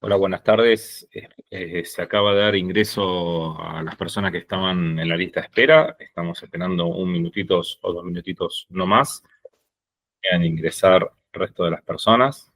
Hola, buenas tardes. Se acaba de dar ingreso a las personas que estaban en la lista de espera. Estamos esperando un minutitos o 2 minutitos no más. Quedan ingresar el resto de las personas.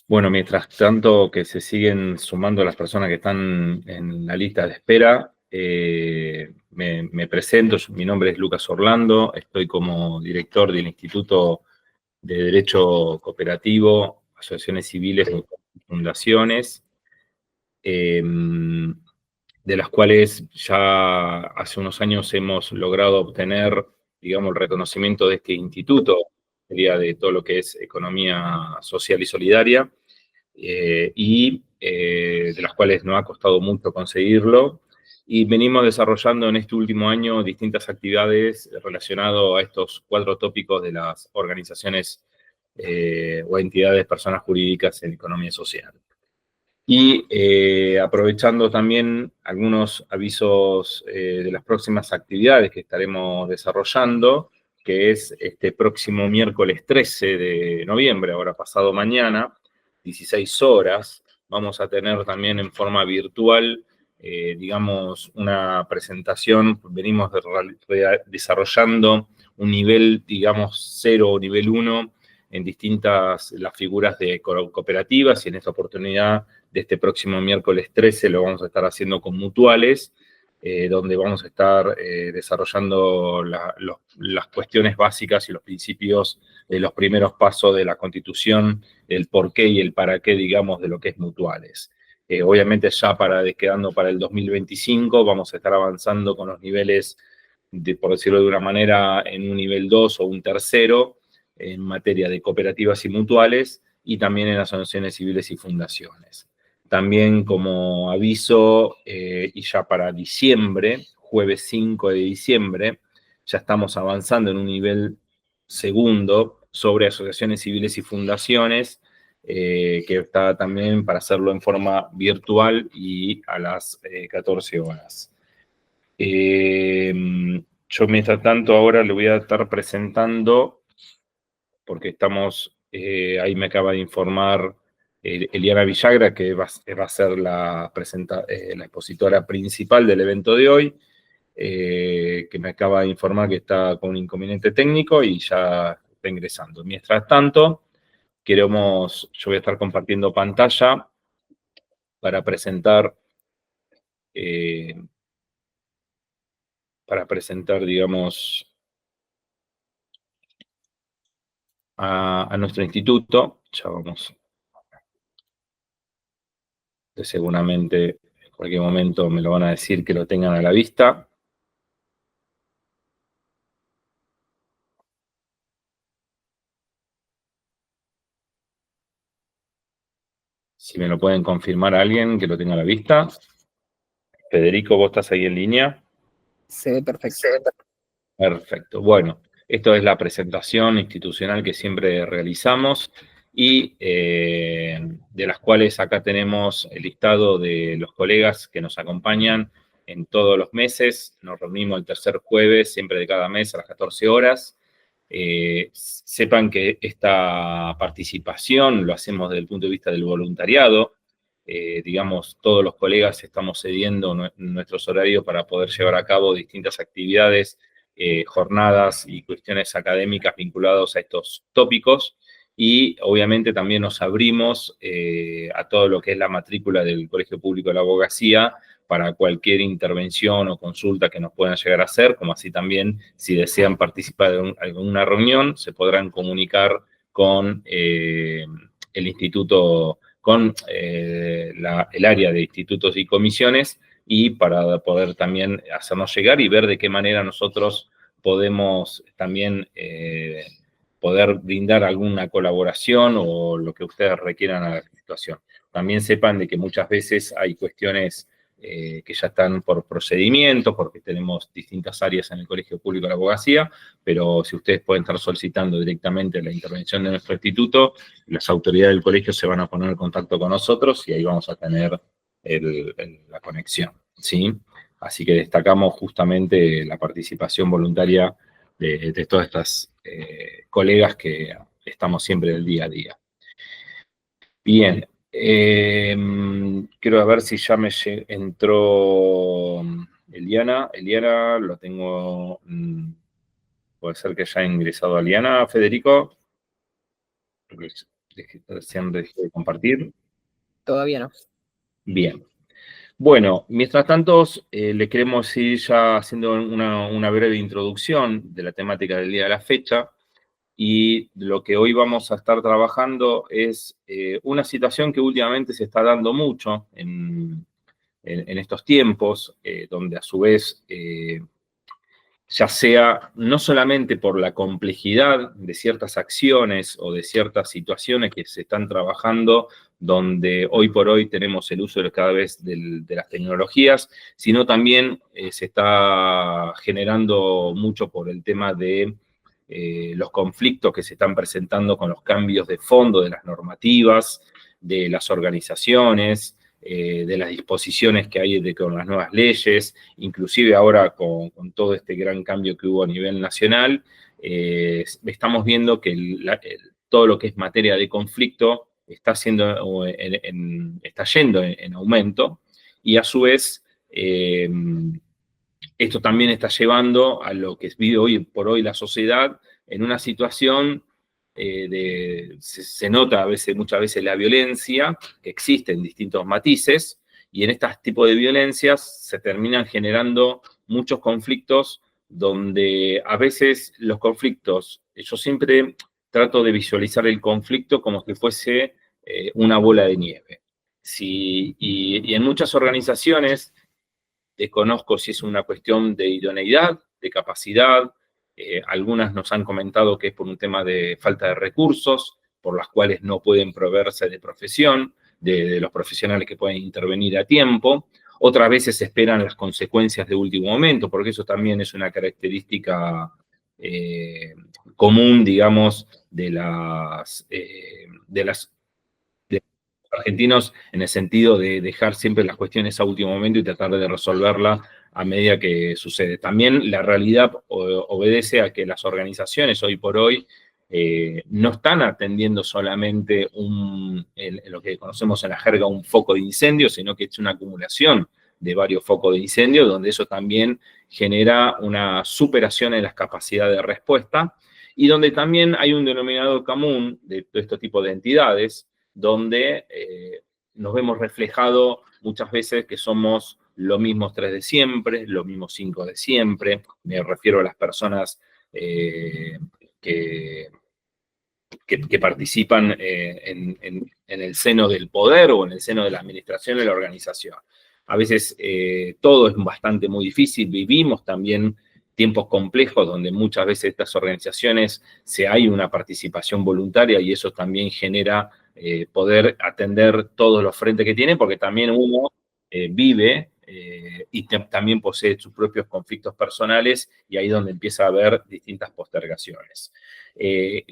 Bueno, mientras tanto que se siguen sumando las personas que están en la lista de espera, me presento. Mi nombre es Lucas Orlando, estoy como director del Instituto de Derecho Cooperativo, Asociaciones Civiles y Fundaciones. eh, de las cuales ya hace unos años hemos logrado obtener, digamos, el reconocimiento de este instituto, sería de todo lo que es economía social y solidaria, de las cuales no ha costado mucho conseguirlo. Y venimos desarrollando en este último año distintas actividades relacionadas a estos 4 tópicos de las organizaciones o entidades, personas jurídicas en economía social. Y aprovechando también algunos avisos de las próximas actividades que estaremos desarrollando, que es este próximo miércoles 13 de noviembre, ahora pasado mañana, 16 horas, vamos a tener también en forma virtual, digamos, una presentación. Venimos desarrollando un nivel, digamos, 0 o nivel 1 en distintas las figuras de cooperativas, y en esta oportunidad de este próximo miércoles 13 lo vamos a estar haciendo con mutuales, donde vamos a estar desarrollando las cuestiones básicas y los principios de los primeros pasos de la Constitución, el por qué y el para qué, digamos, de lo que es mutuales. Obviamente ya quedando para el 2025 vamos a estar avanzando con los niveles, por decirlo de una manera, en un nivel 2 o un tercero, en materia de cooperativas y mutuales, y también en asociaciones civiles y fundaciones. También como aviso, y ya para diciembre, jueves 5 de diciembre, ya estamos avanzando en un nivel segundo sobre asociaciones civiles y fundaciones, que está también para hacerlo en forma virtual y a las 14 horas. Yo mientras tanto ahora le voy a estar presentando, porque estamos, ahí me acaba de informar Eliana Villagra, que va a ser la expositora principal del evento de hoy, que me acaba de informar que está con un inconveniente técnico y ya está ingresando. Mientras tanto, yo voy a estar compartiendo pantalla para presentar, eh, digamos, a nuestro instituto. Ya vamos, seguramente en cualquier momento me lo van a decir que lo tengan a la vista. Si me lo pueden confirmar a alguien que lo tenga a la vista. Federico, ¿vos estás ahí en línea? Se ve perfecto. Perfecto. Bueno, esto es la presentación institucional que siempre realizamos y de las cuales acá tenemos el listado de los colegas que nos acompañan en todos los meses. Nos reunimos el tercer jueves, siempre de cada mes a las 14 horas. Sepan que esta participación lo hacemos desde el punto de vista del voluntariado. Digamos, todos los colegas estamos cediendo nuestros horarios para poder llevar a cabo distintas actividades, jornadas y cuestiones académicas vinculadas a estos tópicos. Y obviamente también nos abrimos a todo lo que es la matrícula del Colegio Público de la Abogacía para cualquier intervención o consulta que nos puedan llegar a hacer, como así también si desean participar de alguna reunión, se podrán comunicar con el instituto, con el área de institutos y comisiones, y para poder también hacernos llegar y ver de qué manera nosotros podemos también poder brindar alguna colaboración o lo que ustedes requieran a la situación. También sepan de que muchas veces hay cuestiones que ya están por procedimiento, porque tenemos distintas áreas en el Colegio Público de la Abogacía, pero si ustedes pueden estar solicitando directamente la intervención de nuestro instituto, las autoridades del colegio se van a poner en contacto con nosotros y ahí vamos a tener la conexión, ¿sí? Así que destacamos justamente la participación voluntaria de todas estas colegas que estamos siempre del día a día. Bien, quiero ver si ya me entró Eliana. Eliana, lo tengo, puede ser que ya ha ingresado Eliana, Federico. Recién dejé de compartir. Todavía no. Bien. Bueno, mientras tanto, le queremos ir ya haciendo una breve introducción de la temática del día de la fecha. Y lo que hoy vamos a estar trabajando es una situación que últimamente se está dando mucho en estos tiempos, donde a su vez, ya sea no solamente por la complejidad de ciertas acciones o de ciertas situaciones que se están trabajando, donde hoy por hoy tenemos el uso cada vez de las tecnologías, sino también se está generando mucho por el tema de los conflictos que se están presentando con los cambios de fondo de las normativas, de las organizaciones, de las disposiciones que hay con las nuevas leyes, inclusive ahora con todo este gran cambio que hubo a nivel nacional, estamos viendo que todo lo que es materia de conflicto está yendo en aumento, y a su vez esto también está llevando a lo que vive hoy por hoy la sociedad en una situación se nota muchas veces la violencia que existe en distintos matices, y en este tipo de violencias se terminan generando muchos conflictos donde a veces los conflictos, yo siempre trato de visualizar el conflicto como si fuese una bola de nieve. Y en muchas organizaciones, desconozco si es una cuestión de idoneidad, de capacidad. Algunas nos han comentado que es por un tema de falta de recursos, por las cuales no pueden proveerse de profesión, de los profesionales que pueden intervenir a tiempo. Otras veces esperan las consecuencias de último momento, porque eso también es una característica común, digamos, de los argentinos, en el sentido de dejar siempre las cuestiones a último momento y tratar de resolverla a medida que sucede. También la realidad obedece a que las organizaciones hoy por hoy no están atendiendo solamente lo que conocemos en la jerga un foco de incendio, sino que es una acumulación de varios focos de incendio, donde eso también genera una superación en las capacidades de respuesta, y donde también hay un denominador común de todo este tipo de entidades, donde nos vemos reflejado muchas veces que somos los mismos 3 de siempre, los mismos 5 de siempre. Me refiero a las personas que participan en el seno del poder o en el seno de la administración de la organización. A veces todo es bastante muy difícil, vivimos también tiempos complejos donde muchas veces estas organizaciones hay una participación voluntaria, y eso también genera poder atender todos los frentes que tiene, porque también uno vive y también posee sus propios conflictos personales, y ahí es donde empieza a haber distintas postergaciones.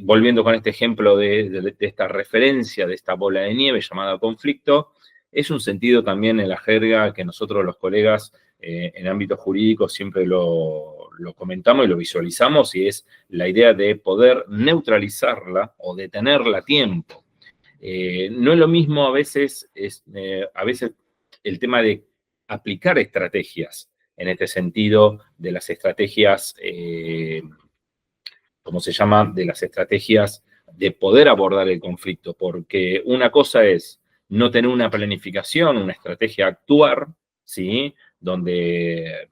Volviendo con este ejemplo de esta referencia, de esta bola de nieve llamada conflicto, es un sentido también en la jerga que nosotros los colegas en ámbito jurídico siempre lo comentamos y lo visualizamos, y es la idea de poder neutralizarla o detenerla a tiempo. No es lo mismo a veces el tema de aplicar estrategias, en este sentido de las estrategias, ¿cómo se llama? De las estrategias de poder abordar el conflicto, porque una cosa es no tener una planificación, una estrategia a actuar, ¿sí? Donde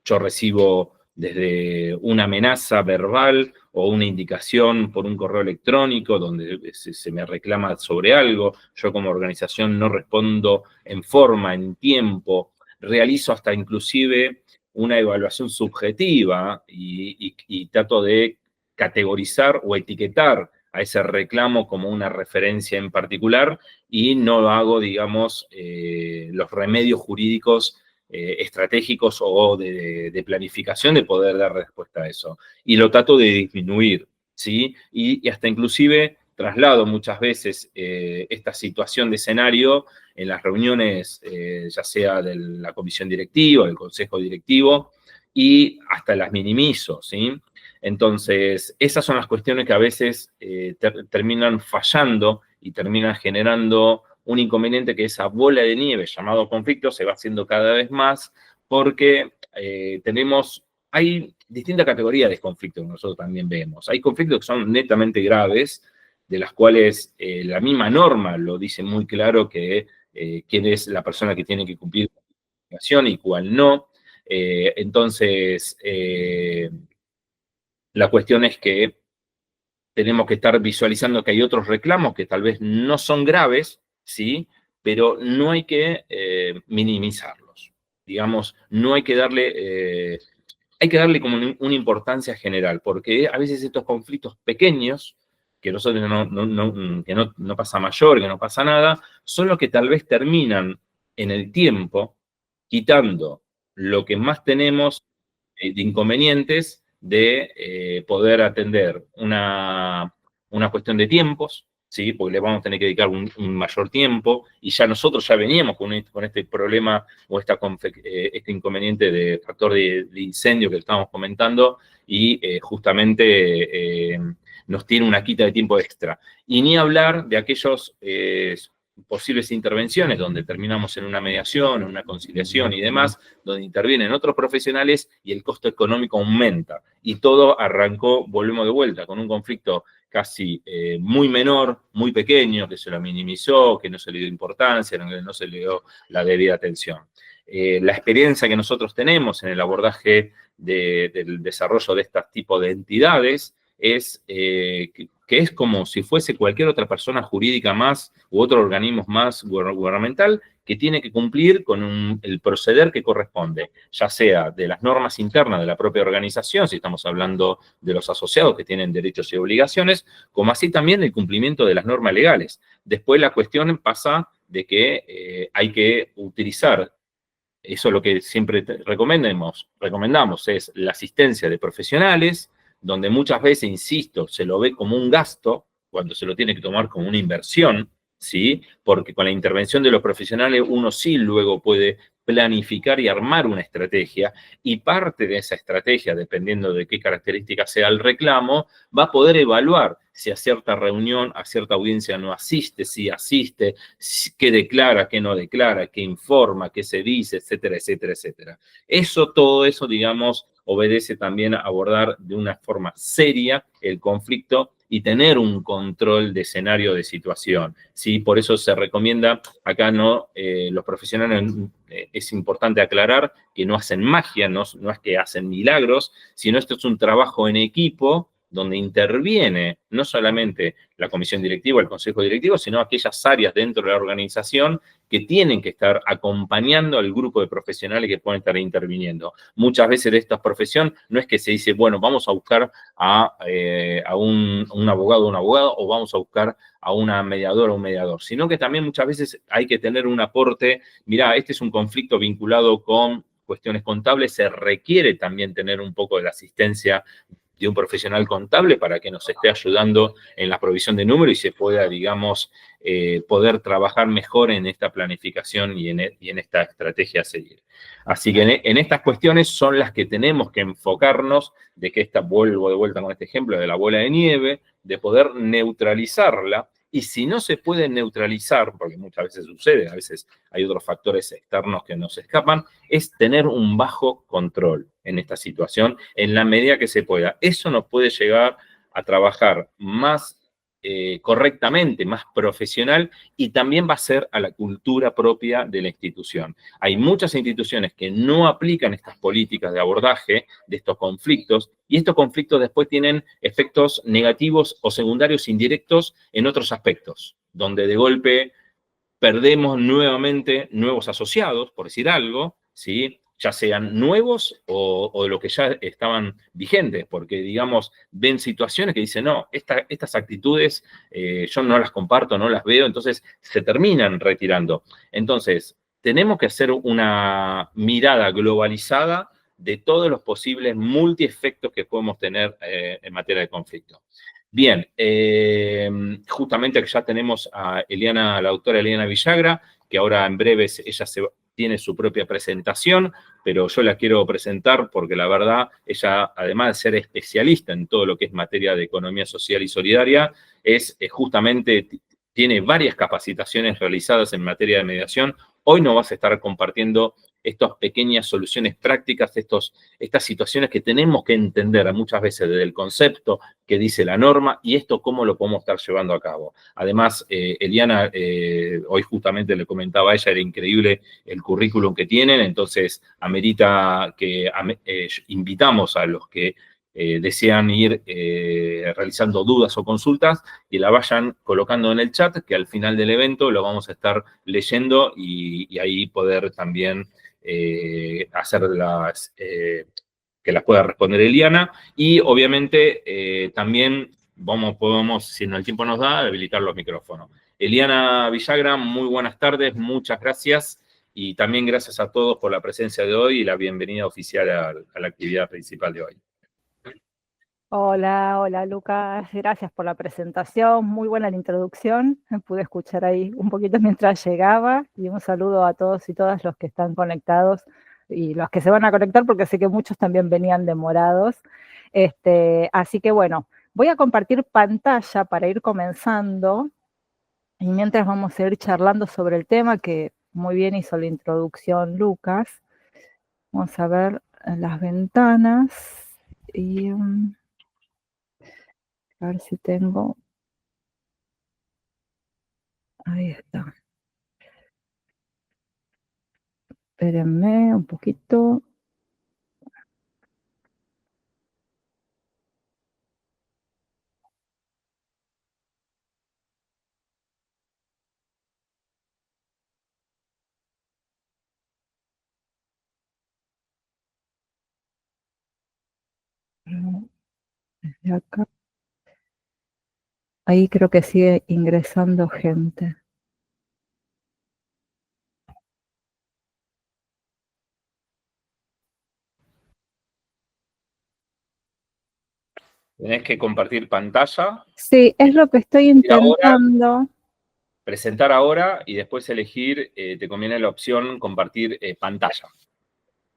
yo recibo desde una amenaza verbal o una indicación por un correo electrónico donde se me reclama sobre algo, yo como organización no respondo en forma, en tiempo, realizo hasta inclusive una evaluación subjetiva y trato de categorizar o etiquetar a ese reclamo como una referencia en particular y no hago, digamos, los remedios jurídicos estratégicos o de planificación de poder dar respuesta a eso. Y lo trato de disminuir, ¿sí? Y hasta inclusive traslado muchas veces esta situación de escenario en las reuniones, ya sea de la comisión directiva, del consejo directivo, y hasta las minimizo, ¿sí? Entonces, esas son las cuestiones que a veces terminan fallando y terminan generando un inconveniente, que esa bola de nieve llamado conflicto se va haciendo cada vez más porque hay distintas categorías de conflictos que nosotros también vemos. Hay conflictos que son netamente graves, de las cuales la misma norma lo dice muy claro, que quién es la persona que tiene que cumplir la obligación y cuál no. Entonces, la cuestión es que tenemos que estar visualizando que hay otros reclamos que tal vez no son graves, ¿sí? Pero no hay que minimizarlos. Digamos, no hay que darle, hay que darle como una importancia general, porque a veces estos conflictos pequeños, que nosotros que no pasa mayor, que no pasa nada, son los que tal vez terminan en el tiempo quitando lo que más tenemos de inconvenientes de poder atender una cuestión de tiempos, ¿sí? Porque le vamos a tener que dedicar un mayor tiempo, y ya nosotros ya veníamos con este problema o este inconveniente de factor de incendio que estamos comentando, y justamente nos tiene una quita de tiempo extra. Y ni hablar de aquellos posibles intervenciones donde terminamos en una mediación, en una conciliación y demás, donde intervienen otros profesionales y el costo económico aumenta. Y todo arrancó, volvemos de vuelta, con un conflicto casi muy menor, muy pequeño, que se lo minimizó, que no se le dio importancia, que no se le dio la debida atención. La experiencia que nosotros tenemos en el abordaje del desarrollo de este tipo de entidades es que es como si fuese cualquier otra persona jurídica más u otro organismo más gubernamental que tiene que cumplir con el proceder que corresponde, ya sea de las normas internas de la propia organización, si estamos hablando de los asociados que tienen derechos y obligaciones, como así también el cumplimiento de las normas legales. Después la cuestión pasa de que hay que utilizar, eso es lo que siempre recomendamos, es la asistencia de profesionales, donde muchas veces, insisto, se lo ve como un gasto, cuando se lo tiene que tomar como una inversión, ¿sí? Porque con la intervención de los profesionales uno sí luego puede planificar y armar una estrategia, y parte de esa estrategia, dependiendo de qué características sea el reclamo, va a poder evaluar si a cierta reunión, a cierta audiencia no asiste, si asiste, qué declara, qué no declara, qué informa, qué se dice, etcétera, etcétera, etcétera. Todo eso, digamos, obedece también a abordar de una forma seria el conflicto y tener un control de escenario de situación, ¿sí? Por eso se recomienda, acá los profesionales, es importante aclarar que no hacen magia, no es que hacen milagros, sino esto es un trabajo en equipo donde interviene no solamente la comisión directiva, el consejo directivo, sino aquellas áreas dentro de la organización que tienen que estar acompañando al grupo de profesionales que pueden estar interviniendo. Muchas veces de esta profesión no es que se dice, bueno, vamos a buscar a un abogado o una abogada, o vamos a buscar a una mediadora o un mediador, sino que también muchas veces hay que tener un aporte. Mirá, este es un conflicto vinculado con cuestiones contables, se requiere también tener un poco de la asistencia de un profesional contable para que nos esté ayudando en la provisión de números y se pueda, digamos, poder trabajar mejor en esta planificación y en esta estrategia a seguir. Así que en estas cuestiones son las que tenemos que enfocarnos, de que vuelvo de vuelta con este ejemplo de la bola de nieve, de poder neutralizarla. Y si no se puede neutralizar, porque muchas veces sucede, a veces hay otros factores externos que nos escapan, es tener un bajo control en esta situación en la medida que se pueda. Eso nos puede llegar a trabajar más correctamente, más profesional, y también va a ser a la cultura propia de la institución. Hay muchas instituciones que no aplican estas políticas de abordaje de estos conflictos, y estos conflictos después tienen efectos negativos o secundarios indirectos en otros aspectos, donde de golpe perdemos nuevamente nuevos asociados, por decir algo, ¿sí? ya sean nuevos o de los que ya estaban vigentes, porque, digamos, ven situaciones que dicen, no, estas actitudes yo no las comparto, no las veo, entonces se terminan retirando. Entonces, tenemos que hacer una mirada globalizada de todos los posibles multiefectos que podemos tener en materia de conflicto. Bien, justamente ya tenemos a Eliana, la doctora Eliana Villagra, que ahora en breves ella tiene su propia presentación, pero yo la quiero presentar porque la verdad, ella, además de ser especialista en todo lo que es materia de economía social y solidaria, es justamente, tiene varias capacitaciones realizadas en materia de mediación. Hoy nos vas a estar compartiendo estas pequeñas soluciones prácticas, estas situaciones que tenemos que entender muchas veces desde el concepto que dice la norma y esto cómo lo podemos estar llevando a cabo. Además, Eliana, hoy justamente le comentaba a ella, era increíble el currículum que tienen, entonces amerita que invitamos a los que desean ir realizando dudas o consultas y la vayan colocando en el chat, que al final del evento lo vamos a estar leyendo y ahí poder también hacer que las pueda responder Eliana. Y obviamente también podemos, si el tiempo nos da, habilitar los micrófonos. Eliana Villagra, muy buenas tardes, muchas gracias. Y también gracias a todos por la presencia de hoy y la bienvenida oficial a la actividad principal de hoy. Hola, hola Lucas, gracias por la presentación, muy buena la introducción, pude escuchar ahí un poquito mientras llegaba y un saludo a todos y todas los que están conectados y los que se van a conectar porque sé que muchos también venían demorados. Así que bueno, voy a compartir pantalla para ir comenzando y mientras vamos a ir charlando sobre el tema que muy bien hizo la introducción Lucas. Vamos a ver las ventanas y... a ver si tengo. Ahí está. Espérenme un poquito. Desde acá. Ahí creo que sigue ingresando gente. Tenés que compartir pantalla. Sí, es lo que estoy Ahora, intentando. presentar ahora y después elegir, te conviene la opción compartir pantalla.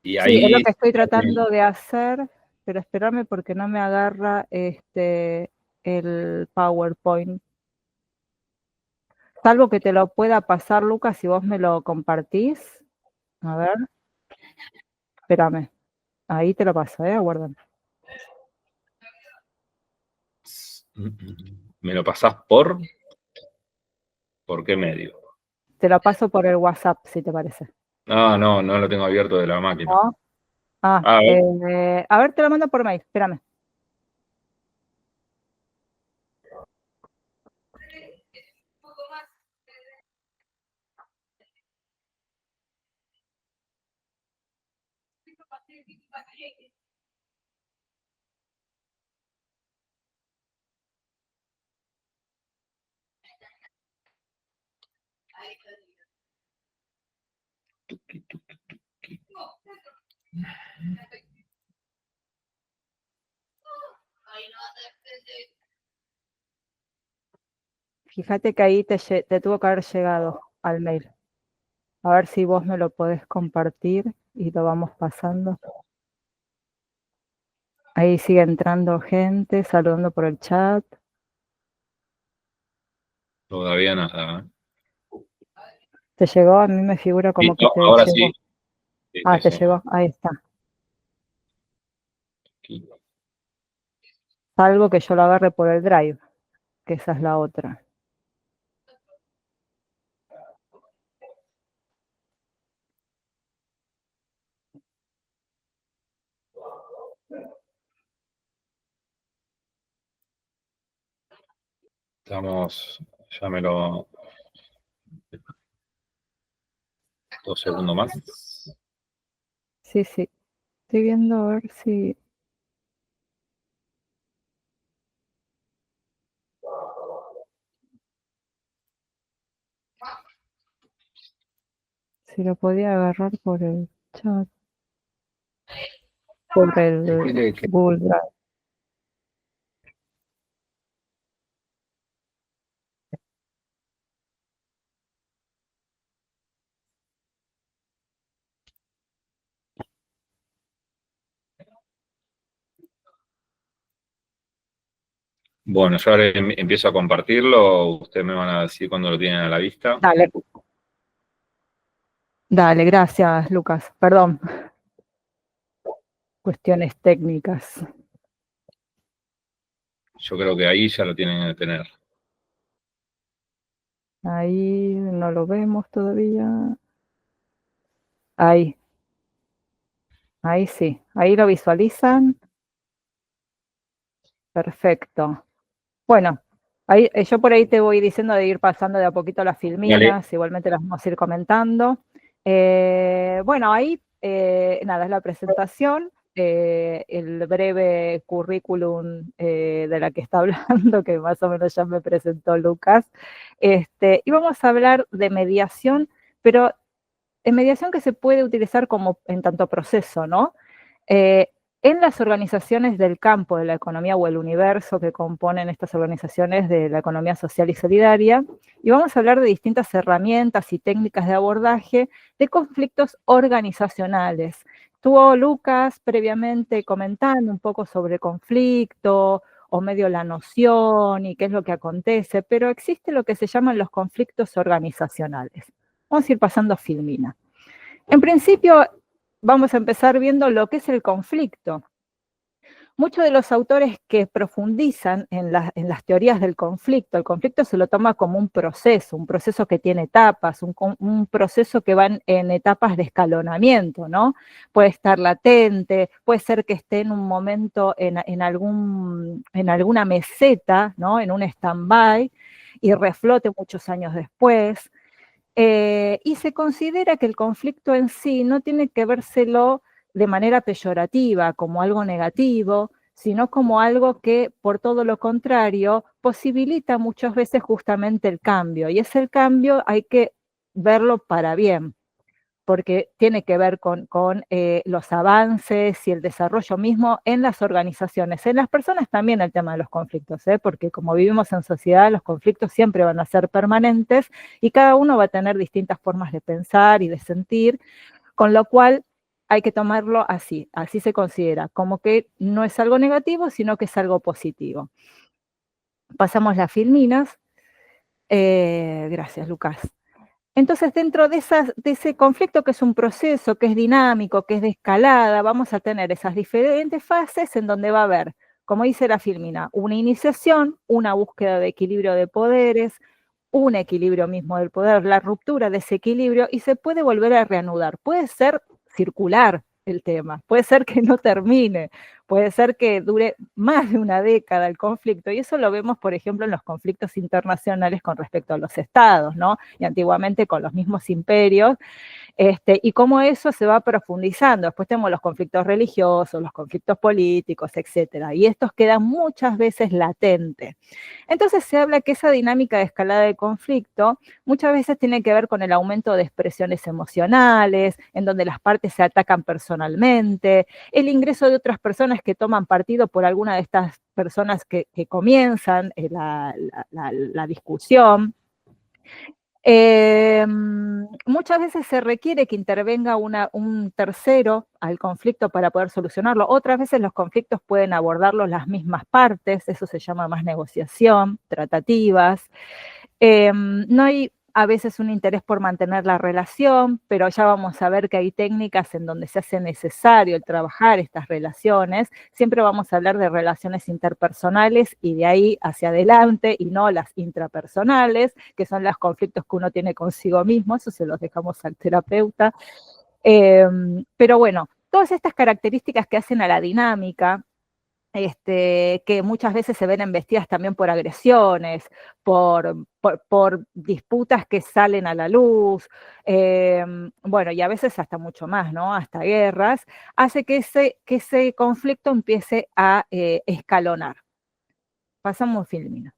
Y Sí, es lo ahí que estoy tratando de hacer, pero espérame porque no me agarra el PowerPoint. Salvo que te lo pueda pasar, Lucas, si vos me lo compartís. A ver. Espérame. Ahí te lo paso, aguárdame. ¿Me lo pasás por qué medio? Te lo paso por el WhatsApp, si te parece. No lo tengo abierto de la máquina. ¿No? Ah, A ver. a ver, te lo mando por mail, espérame. Fíjate que ahí te tuvo que haber llegado al mail. A ver si vos me lo podés compartir y lo vamos pasando. Ahí sigue entrando gente, saludando por el chat. Todavía nada. ¿Te llegó? A mí me figura como que Listo, te ahora llegó. sí. Sí, Ah, te sí. llegó, ahí está. Aquí. Salvo que yo lo agarre por el Drive, que esa es la otra. Estamos, ya me lo... 2 segundos más. Sí, sí. Estoy viendo a ver si lo podía agarrar por el chat, por el Google Drive. Bueno, yo ahora empiezo a compartirlo, ustedes me van a decir cuando lo tienen a la vista. Dale. Dale, gracias, Lucas. Perdón. Cuestiones técnicas. Yo creo que ahí ya lo tienen que tener. Ahí no lo vemos todavía. Ahí sí. Ahí lo visualizan. Perfecto. Bueno, ahí, yo por ahí te voy diciendo de ir pasando de a poquito las Dale. filminas, igualmente las vamos a ir comentando. Bueno, ahí, nada, es la presentación, el breve currículum de la que está hablando, que más o menos ya me presentó Lucas. Y vamos a hablar de mediación, pero en mediación que se puede utilizar como en tanto proceso, ¿no? Eh, en las organizaciones del campo de la economía o el universo que componen estas organizaciones de la economía social y solidaria, y vamos a hablar de distintas herramientas y técnicas de abordaje de conflictos organizacionales. Estuvo Lucas previamente comentando un poco sobre conflicto o medio la noción y qué es lo que acontece, pero existe lo que se llaman los conflictos organizacionales. Vamos a ir pasando a Filmina. En principio, vamos a empezar viendo lo que es el conflicto. Muchos de los autores que profundizan en las teorías del conflicto, el conflicto se lo toma como un proceso que tiene etapas, un proceso que va en etapas de escalonamiento, ¿no? Puede estar latente, puede ser que esté en un momento en alguna meseta, ¿no? En un stand-by y reflote muchos años después. Y se considera que el conflicto en sí no tiene que vérselo de manera peyorativa, como algo negativo, sino como algo que, por todo lo contrario, posibilita muchas veces justamente el cambio. Y ese cambio hay que verlo para bien, porque tiene que ver con los avances y el desarrollo mismo en las organizaciones. En las personas también el tema de los conflictos, porque como vivimos en sociedad, los conflictos siempre van a ser permanentes y cada uno va a tener distintas formas de pensar y de sentir, con lo cual hay que tomarlo así se considera, como que no es algo negativo, sino que es algo positivo. Pasamos las filminas. Gracias, Lucas. Entonces, dentro de ese conflicto, que es un proceso, que es dinámico, que es de escalada, vamos a tener esas diferentes fases en donde va a haber, como dice la Filmina, una iniciación, una búsqueda de equilibrio de poderes, un equilibrio mismo del poder, la ruptura de ese equilibrio, y se puede volver a reanudar. Puede ser circular el tema, puede ser que no termine, puede ser que dure más de una década el conflicto, y eso lo vemos, por ejemplo, en los conflictos internacionales con respecto a los estados, ¿no? Y antiguamente con los mismos imperios, y cómo eso se va profundizando. Después tenemos los conflictos religiosos, los conflictos políticos, etcétera, y estos quedan muchas veces latentes. Entonces se habla que esa dinámica de escalada de conflicto muchas veces tiene que ver con el aumento de expresiones emocionales, en donde las partes se atacan personalmente, el ingreso de otras personas que toman partido por alguna de estas personas que comienzan la discusión. Muchas veces se requiere que intervenga un tercero al conflicto para poder solucionarlo. Otras veces los conflictos pueden abordarlos las mismas partes, eso se llama más negociación, tratativas. No hay a veces un interés por mantener la relación, pero ya vamos a ver que hay técnicas en donde se hace necesario el trabajar estas relaciones. Siempre vamos a hablar de relaciones interpersonales y de ahí hacia adelante, y no las intrapersonales, que son los conflictos que uno tiene consigo mismo, eso se los dejamos al terapeuta. Pero bueno, todas estas características que hacen a la dinámica que muchas veces se ven embestidas también por agresiones, por disputas que salen a la luz, bueno, y a veces hasta mucho más, ¿no? Hasta guerras, hace que ese conflicto empiece a escalonar. Pasamos Filmina.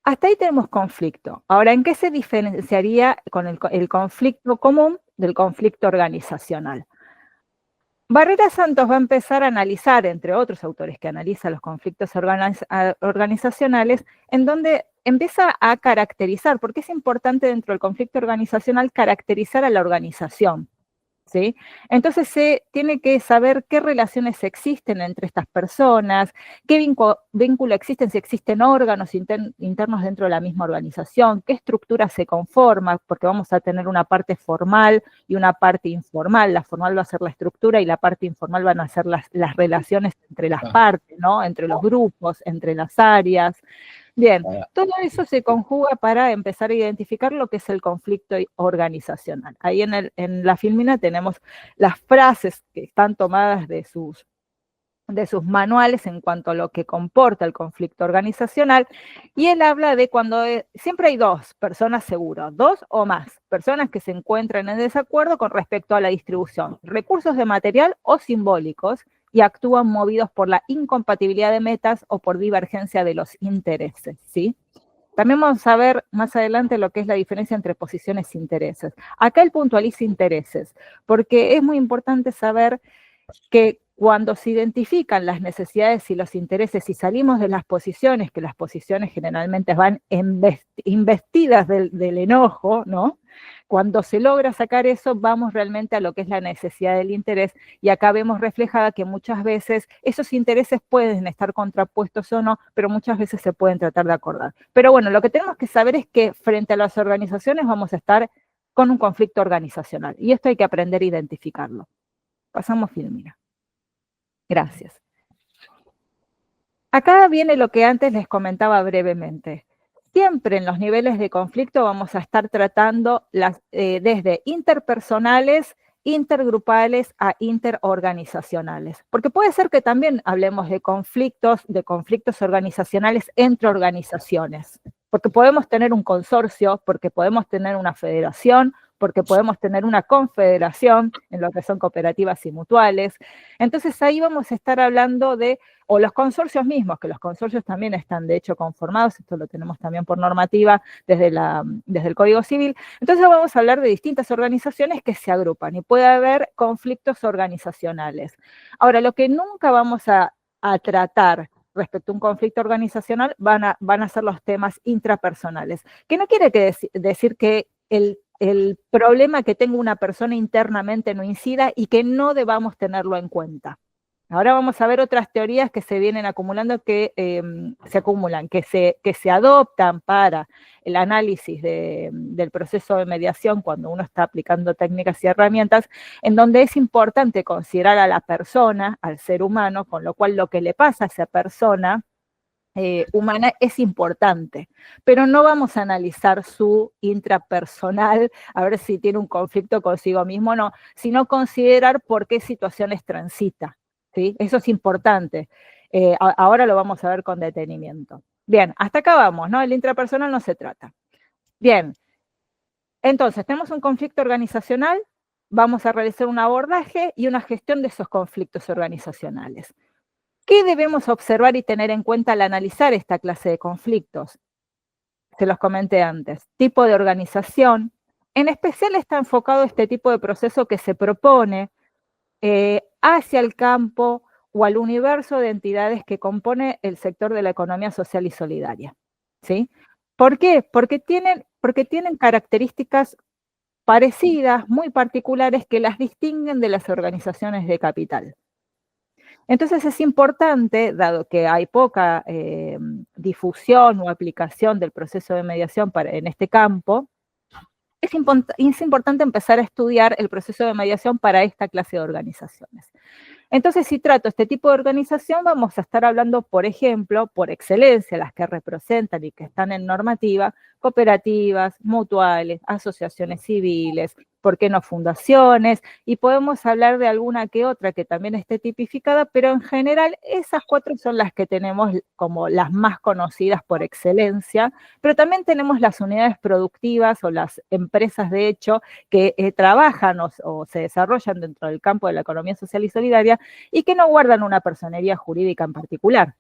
Hasta ahí tenemos conflicto. Ahora, ¿en qué se diferenciaría con el conflicto común del conflicto organizacional? Barrera Santos va a empezar a analizar, entre otros autores que analizan los conflictos organizacionales, en donde empieza a caracterizar, porque es importante dentro del conflicto organizacional caracterizar a la organización, ¿sí? Entonces se tiene que saber qué relaciones existen entre estas personas, qué vínculo existen, si existen órganos internos dentro de la misma organización, qué estructura se conforma, porque vamos a tener una parte formal y una parte informal. La formal va a ser la estructura y la parte informal van a ser las relaciones entre las partes, ¿no? Entre los grupos, entre las áreas. Bien, todo eso se conjuga para empezar a identificar lo que es el conflicto organizacional. Ahí en la Filmina tenemos las frases que están tomadas de sus manuales en cuanto a lo que comporta el conflicto organizacional, y él habla de cuando siempre hay dos personas seguro, dos o más personas que se encuentran en desacuerdo con respecto a la distribución, recursos de material o simbólicos, y actúan movidos por la incompatibilidad de metas o por divergencia de los intereses, ¿sí? También vamos a ver más adelante lo que es la diferencia entre posiciones e intereses. Acá él puntualiza intereses, porque es muy importante saber que cuando se identifican las necesidades y los intereses y salimos de las posiciones, que las posiciones generalmente van investidas del enojo, ¿no? Cuando se logra sacar eso, vamos realmente a lo que es la necesidad del interés, y acá vemos reflejada que muchas veces esos intereses pueden estar contrapuestos o no, pero muchas veces se pueden tratar de acordar. Pero bueno, lo que tenemos que saber es que frente a las organizaciones vamos a estar con un conflicto organizacional, y esto hay que aprender a identificarlo. Pasamos Filmina. Gracias. Acá viene lo que antes les comentaba brevemente. Siempre en los niveles de conflicto vamos a estar tratando desde interpersonales, intergrupales a interorganizacionales. Porque puede ser que también hablemos de conflictos organizacionales entre organizaciones. Porque podemos tener un consorcio, porque podemos tener una federación, porque podemos tener una confederación en lo que son cooperativas y mutuales. Entonces ahí vamos a estar hablando o los consorcios mismos, que los consorcios también están de hecho conformados, esto lo tenemos también por normativa desde el Código Civil. Entonces vamos a hablar de distintas organizaciones que se agrupan y puede haber conflictos organizacionales. Ahora, lo que nunca vamos a tratar respecto a un conflicto organizacional van a ser los temas intrapersonales, que no quiere decir que el problema que tenga una persona internamente no incida y que no debamos tenerlo en cuenta. Ahora vamos a ver otras teorías que se vienen acumulando, que se adoptan para el análisis del proceso de mediación cuando uno está aplicando técnicas y herramientas, en donde es importante considerar a la persona, al ser humano, con lo cual lo que le pasa a esa persona humana es importante, pero no vamos a analizar su intrapersonal, a ver si tiene un conflicto consigo mismo o no, sino considerar por qué situaciones transita, ¿sí? Eso es importante. Ahora lo vamos a ver con detenimiento. Bien, hasta acá vamos, ¿no? El intrapersonal no se trata. Bien, entonces tenemos un conflicto organizacional, vamos a realizar un abordaje y una gestión de esos conflictos organizacionales. ¿Qué debemos observar y tener en cuenta al analizar esta clase de conflictos? Se los comenté antes. Tipo de organización. En especial está enfocado este tipo de proceso que se propone hacia el campo o al universo de entidades que compone el sector de la economía social y solidaria, ¿sí? ¿Por qué? Porque tienen características parecidas, muy particulares, que las distinguen de las organizaciones de capital. Entonces es importante, dado que hay poca difusión o aplicación del proceso de mediación en este campo, es importante empezar a estudiar el proceso de mediación para esta clase de organizaciones. Entonces, si trato este tipo de organización, vamos a estar hablando, por ejemplo, por excelencia, las que representan y que están en normativa, cooperativas, mutuales, asociaciones civiles, ¿por qué no fundaciones? Y podemos hablar de alguna que otra que también esté tipificada, pero en general esas 4 son las que tenemos como las más conocidas por excelencia, pero también tenemos las unidades productivas o las empresas de hecho que trabajan o se desarrollan dentro del campo de la economía social y solidaria y que no guardan una personería jurídica en particular.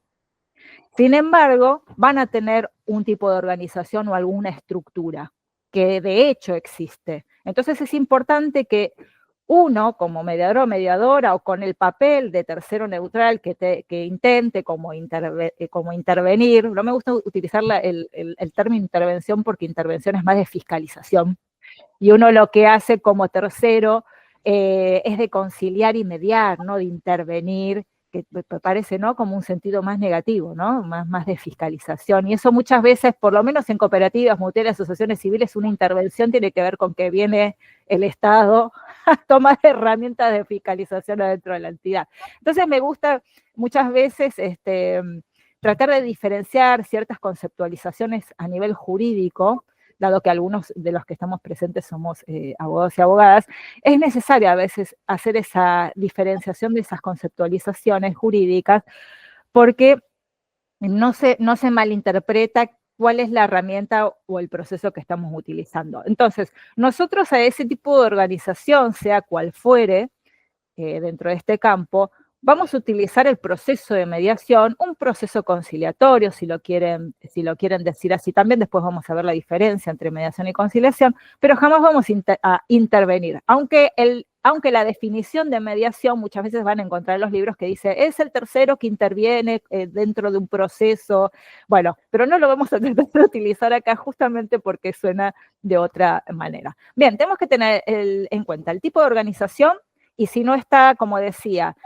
Sin embargo, van a tener un tipo de organización o alguna estructura que de hecho existe. Entonces es importante que uno, como mediador o mediadora, o con el papel de tercero neutral que intente como intervenir, no me gusta utilizar el término intervención porque intervención es más de fiscalización, y uno lo que hace como tercero es de conciliar y mediar, no de intervenir, que me parece, ¿no?, como un sentido más negativo, ¿no?, más de fiscalización. Y eso muchas veces, por lo menos en cooperativas, mutuales, asociaciones civiles, una intervención tiene que ver con que viene el Estado a tomar herramientas de fiscalización adentro de la entidad. Entonces me gusta muchas veces tratar de diferenciar ciertas conceptualizaciones a nivel jurídico, dado que algunos de los que estamos presentes somos abogados y abogadas, es necesario a veces hacer esa diferenciación de esas conceptualizaciones jurídicas, porque no se malinterpreta cuál es la herramienta o el proceso que estamos utilizando. Entonces, nosotros a ese tipo de organización, sea cual fuere, dentro de este campo, vamos a utilizar el proceso de mediación, un proceso conciliatorio, si lo quieren decir así también, después vamos a ver la diferencia entre mediación y conciliación, pero jamás vamos a intervenir, aunque la definición de mediación muchas veces van a encontrar en los libros que dice, es el tercero que interviene dentro de un proceso, bueno, pero no lo vamos a tratar de utilizar acá justamente porque suena de otra manera. Bien, tenemos que tener en cuenta el tipo de organización, y si no está, como decía,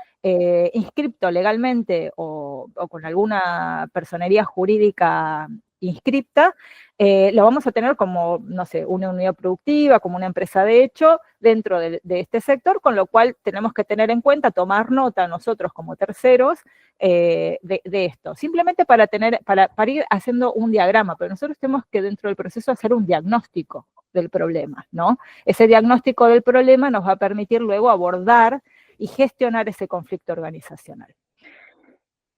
inscripto legalmente o con alguna personería jurídica inscripta, lo vamos a tener como, no sé, una unidad productiva, como una empresa de hecho, dentro de este sector, con lo cual tenemos que tener en cuenta, tomar nota nosotros como terceros de esto. Simplemente para ir haciendo un diagrama, pero nosotros tenemos que dentro del proceso hacer un diagnóstico del problema, ¿no? Ese diagnóstico del problema nos va a permitir luego abordar y gestionar ese conflicto organizacional.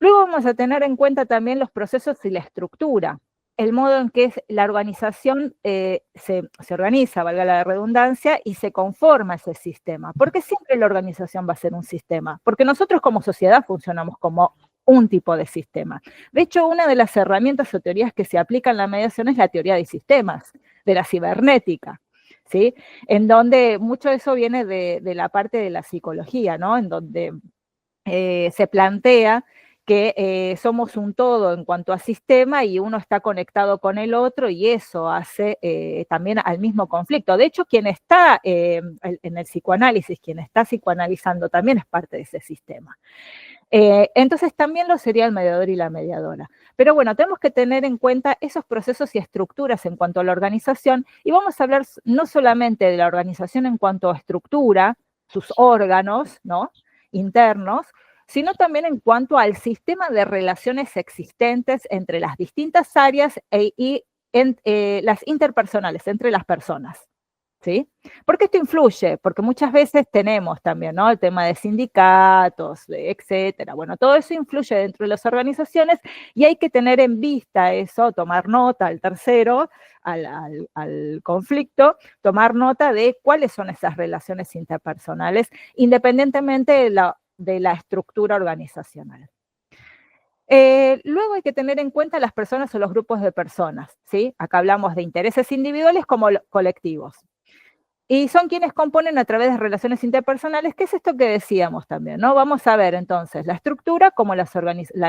Luego vamos a tener en cuenta también los procesos y la estructura, el modo en que la organización se organiza, valga la redundancia, y se conforma ese sistema. Porque siempre la organización va a ser un sistema, porque nosotros como sociedad funcionamos como un tipo de sistema. De hecho, una de las herramientas o teorías que se aplica en la mediación es la teoría de sistemas, de la cibernética, ¿sí? En donde mucho de eso viene de la parte de la psicología, ¿no? En donde se plantea que somos un todo en cuanto a sistema y uno está conectado con el otro y eso hace también al mismo conflicto. De hecho, quien está en el psicoanálisis, quien está psicoanalizando también es parte de ese sistema. Entonces también lo sería el mediador y la mediadora. Pero bueno, tenemos que tener en cuenta esos procesos y estructuras en cuanto a la organización y vamos a hablar no solamente de la organización en cuanto a estructura, sus órganos, ¿no?, internos, sino también en cuanto al sistema de relaciones existentes entre las distintas áreas y las interpersonales, entre las personas. ¿Sí? ¿Por qué esto influye? Porque muchas veces tenemos también, ¿no?, el tema de sindicatos, etcétera. Bueno, todo eso influye dentro de las organizaciones y hay que tener en vista eso, tomar nota al tercero, al conflicto, tomar nota de cuáles son esas relaciones interpersonales, independientemente de la estructura organizacional. Luego hay que tener en cuenta las personas o los grupos de personas, ¿sí? Acá hablamos de intereses individuales como colectivos. Y son quienes componen a través de relaciones interpersonales, que es esto que decíamos también, ¿no? Vamos a ver entonces la estructura como la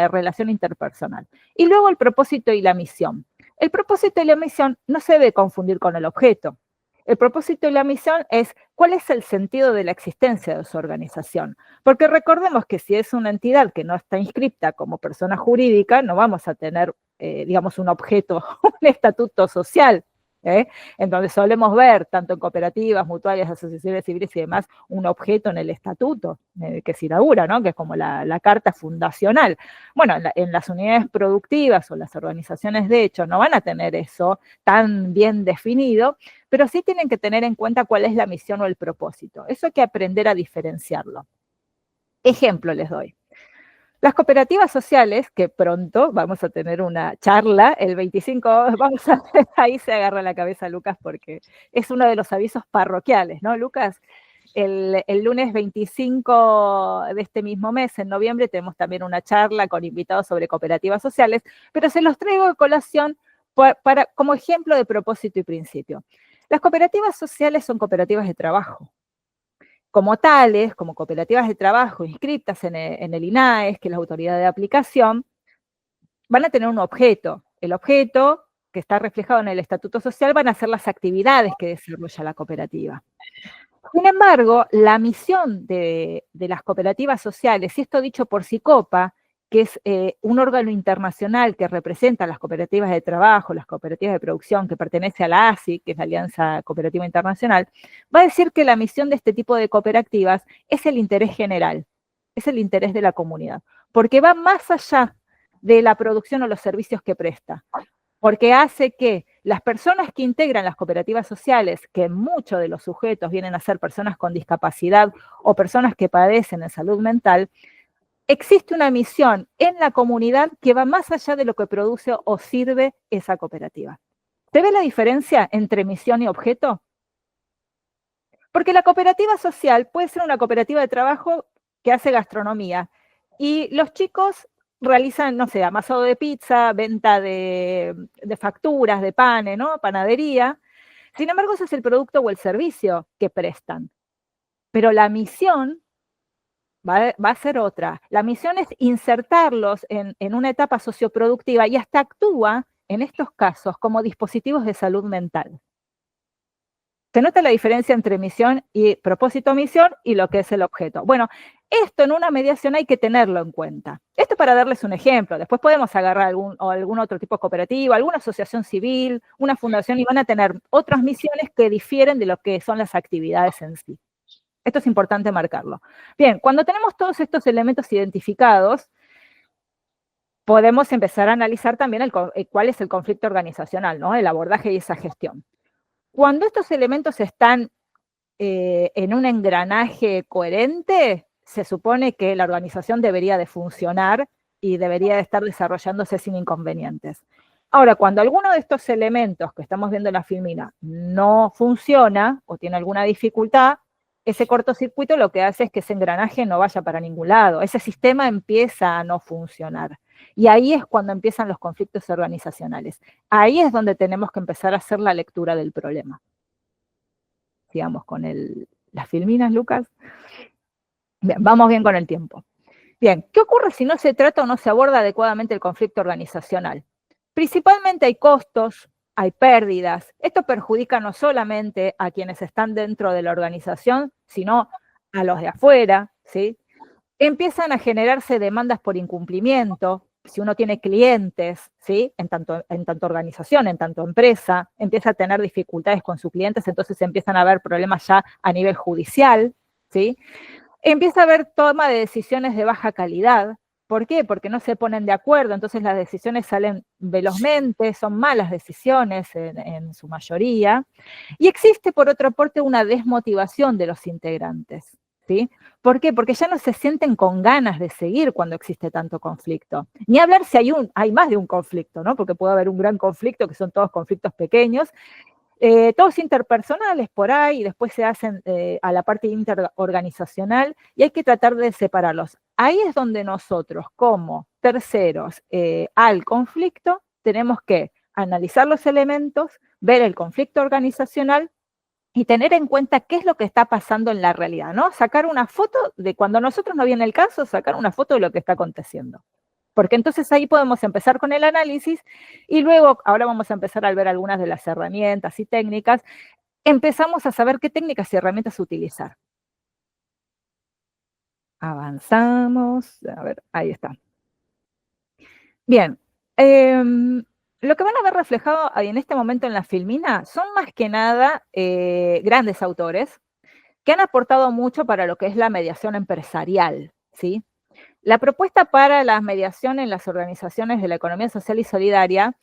relación interpersonal. Y luego el propósito y la misión. El propósito y la misión no se debe confundir con el objeto. El propósito y la misión es cuál es el sentido de la existencia de su organización. Porque recordemos que si es una entidad que no está inscripta como persona jurídica, no vamos a tener, digamos, un objeto, un estatuto social. en donde solemos ver, tanto en cooperativas, mutuales, asociaciones civiles y demás, un objeto en el estatuto que se inaugura, ¿no? Que es como la carta fundacional. Bueno, en las unidades productivas o las organizaciones de hecho no van a tener eso tan bien definido, pero sí tienen que tener en cuenta cuál es la misión o el propósito. Eso hay que aprender a diferenciarlo. Ejemplo les doy. Las cooperativas sociales, que pronto vamos a tener una charla, el 25, vamos a ver, ahí se agarra la cabeza Lucas porque es uno de los avisos parroquiales, ¿no, Lucas? El lunes 25 de este mismo mes, en noviembre, tenemos también una charla con invitados sobre cooperativas sociales, pero se los traigo de colación como ejemplo de propósito y principio. Las cooperativas sociales son cooperativas de trabajo. Como tales, como cooperativas de trabajo inscritas en el INAES, que es la autoridad de aplicación, van a tener un objeto. El objeto, que está reflejado en el estatuto social, van a ser las actividades que desarrolla la cooperativa. Sin embargo, la misión de las cooperativas sociales, y esto dicho por SICOPA, que es un órgano internacional que representa a las cooperativas de trabajo, las cooperativas de producción, que pertenece a la ASI, que es la Alianza Cooperativa Internacional, va a decir que la misión de este tipo de cooperativas es el interés general, es el interés de la comunidad, porque va más allá de la producción o los servicios que presta, porque hace que las personas que integran las cooperativas sociales, que muchos de los sujetos vienen a ser personas con discapacidad o personas que padecen de salud mental, existe una misión en la comunidad que va más allá de lo que produce o sirve esa cooperativa. ¿Se ve la diferencia entre misión y objeto? Porque la cooperativa social puede ser una cooperativa de trabajo que hace gastronomía y los chicos realizan, no sé, amasado de pizza, venta de facturas, de panes, ¿no? Panadería. Sin embargo, ese es el producto o el servicio que prestan. Pero la misión va a ser otra. La misión es insertarlos en una etapa socioproductiva y hasta actúa, en estos casos, como dispositivos de salud mental. ¿Se nota la diferencia entre misión y propósito-misión y lo que es el objeto? Bueno, esto en una mediación hay que tenerlo en cuenta. Esto para darles un ejemplo. Después podemos agarrar algún otro tipo de cooperativa, alguna asociación civil, una fundación, y van a tener otras misiones que difieren de lo que son las actividades en sí. Esto es importante marcarlo. Bien, cuando tenemos todos estos elementos identificados, podemos empezar a analizar también cuál es el conflicto organizacional, ¿no? El abordaje y esa gestión. Cuando estos elementos están en un engranaje coherente, se supone que la organización debería de funcionar y debería de estar desarrollándose sin inconvenientes. Ahora, cuando alguno de estos elementos que estamos viendo en la filmina no funciona o tiene alguna dificultad, ese cortocircuito lo que hace es que ese engranaje no vaya para ningún lado, ese sistema empieza a no funcionar. Y ahí es cuando empiezan los conflictos organizacionales. Ahí es donde tenemos que empezar a hacer la lectura del problema. Sigamos con las filminas, Lucas. Bien, vamos bien con el tiempo. Bien, ¿qué ocurre si no se trata o no se aborda adecuadamente el conflicto organizacional? Principalmente hay costos, hay pérdidas. Esto perjudica no solamente a quienes están dentro de la organización, sino a los de afuera, ¿sí? Empiezan a generarse demandas por incumplimiento. Si uno tiene clientes, ¿sí? En tanto organización, en tanto empresa, empieza a tener dificultades con sus clientes, entonces empiezan a haber problemas ya a nivel judicial, ¿sí? Empieza a haber toma de decisiones de baja calidad. ¿Por qué? Porque no se ponen de acuerdo, entonces las decisiones salen velozmente, son malas decisiones en su mayoría. Y existe, por otra parte, una desmotivación de los integrantes. ¿Sí? ¿Por qué? Porque ya no se sienten con ganas de seguir cuando existe tanto conflicto. Ni hablar si hay más de un conflicto, ¿no? Porque puede haber un gran conflicto, que son todos conflictos pequeños, todos interpersonales por ahí, y después se hacen a la parte interorganizacional, y hay que tratar de separarlos. Ahí es donde nosotros, como terceros al conflicto, tenemos que analizar los elementos, ver el conflicto organizacional, y tener en cuenta qué es lo que está pasando en la realidad, ¿no? Sacar una foto de cuando nosotros no viene el caso, sacar una foto de lo que está aconteciendo. Porque entonces ahí podemos empezar con el análisis y luego, ahora vamos a empezar a ver algunas de las herramientas y técnicas, empezamos a saber qué técnicas y herramientas utilizar. Avanzamos, a ver, ahí está. Bien, Lo que van a ver reflejado en este momento en la Filmina son más que nada grandes autores que han aportado mucho para lo que es la mediación empresarial, ¿sí? La propuesta para la mediación en las organizaciones de la economía social y solidaria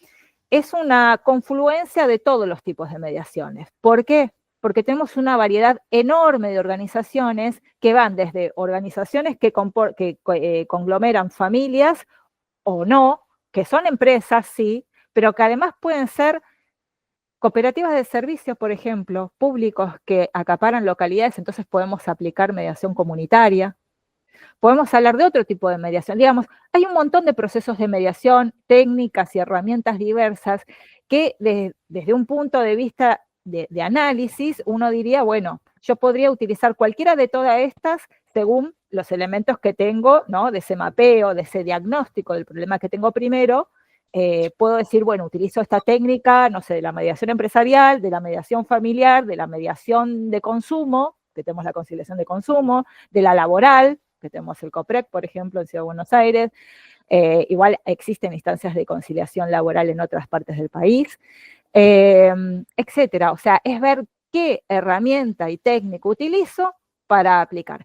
es una confluencia de todos los tipos de mediaciones. ¿Por qué? Porque tenemos una variedad enorme de organizaciones que van desde organizaciones que conglomeran familias o no, que son empresas, sí, pero que además pueden ser cooperativas de servicios, por ejemplo, públicos que acaparan localidades, entonces podemos aplicar mediación comunitaria. Podemos hablar de otro tipo de mediación. Digamos, hay un montón de procesos de mediación, técnicas y herramientas diversas que desde un punto de vista de análisis, uno diría, bueno, yo podría utilizar cualquiera de todas estas según los elementos que tengo, ¿no? De ese mapeo, de ese diagnóstico del problema que tengo primero. Puedo decir, bueno, utilizo esta técnica, no sé, de la mediación empresarial, de la mediación familiar, de la mediación de consumo, que tenemos la conciliación de consumo, de la laboral, que tenemos el COPREC, por ejemplo, en Ciudad de Buenos Aires. Igual existen instancias de conciliación laboral en otras partes del país, etcétera. O sea, es ver qué herramienta y técnica utilizo para aplicar.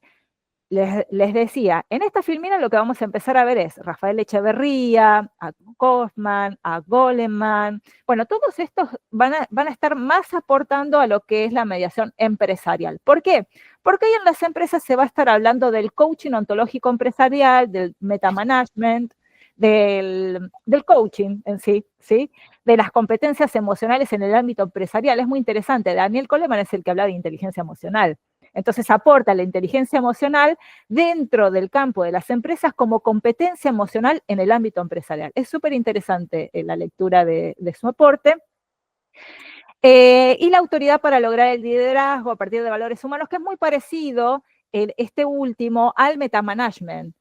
Les decía, en esta filmina lo que vamos a empezar a ver es Rafael Echeverría, a Kaufman, a Goleman. Bueno, todos estos van a estar más aportando a lo que es la mediación empresarial. ¿Por qué? Porque hoy en las empresas se va a estar hablando del coaching ontológico empresarial, del metamanagement, del coaching en sí, ¿sí? De las competencias emocionales en el ámbito empresarial. Es muy interesante. Daniel Goleman es el que habla de inteligencia emocional. Entonces aporta la inteligencia emocional dentro del campo de las empresas como competencia emocional en el ámbito empresarial. Es súper interesante la lectura de su aporte. Y la autoridad para lograr el liderazgo a partir de valores humanos, que es muy parecido, este último, al metamanagement,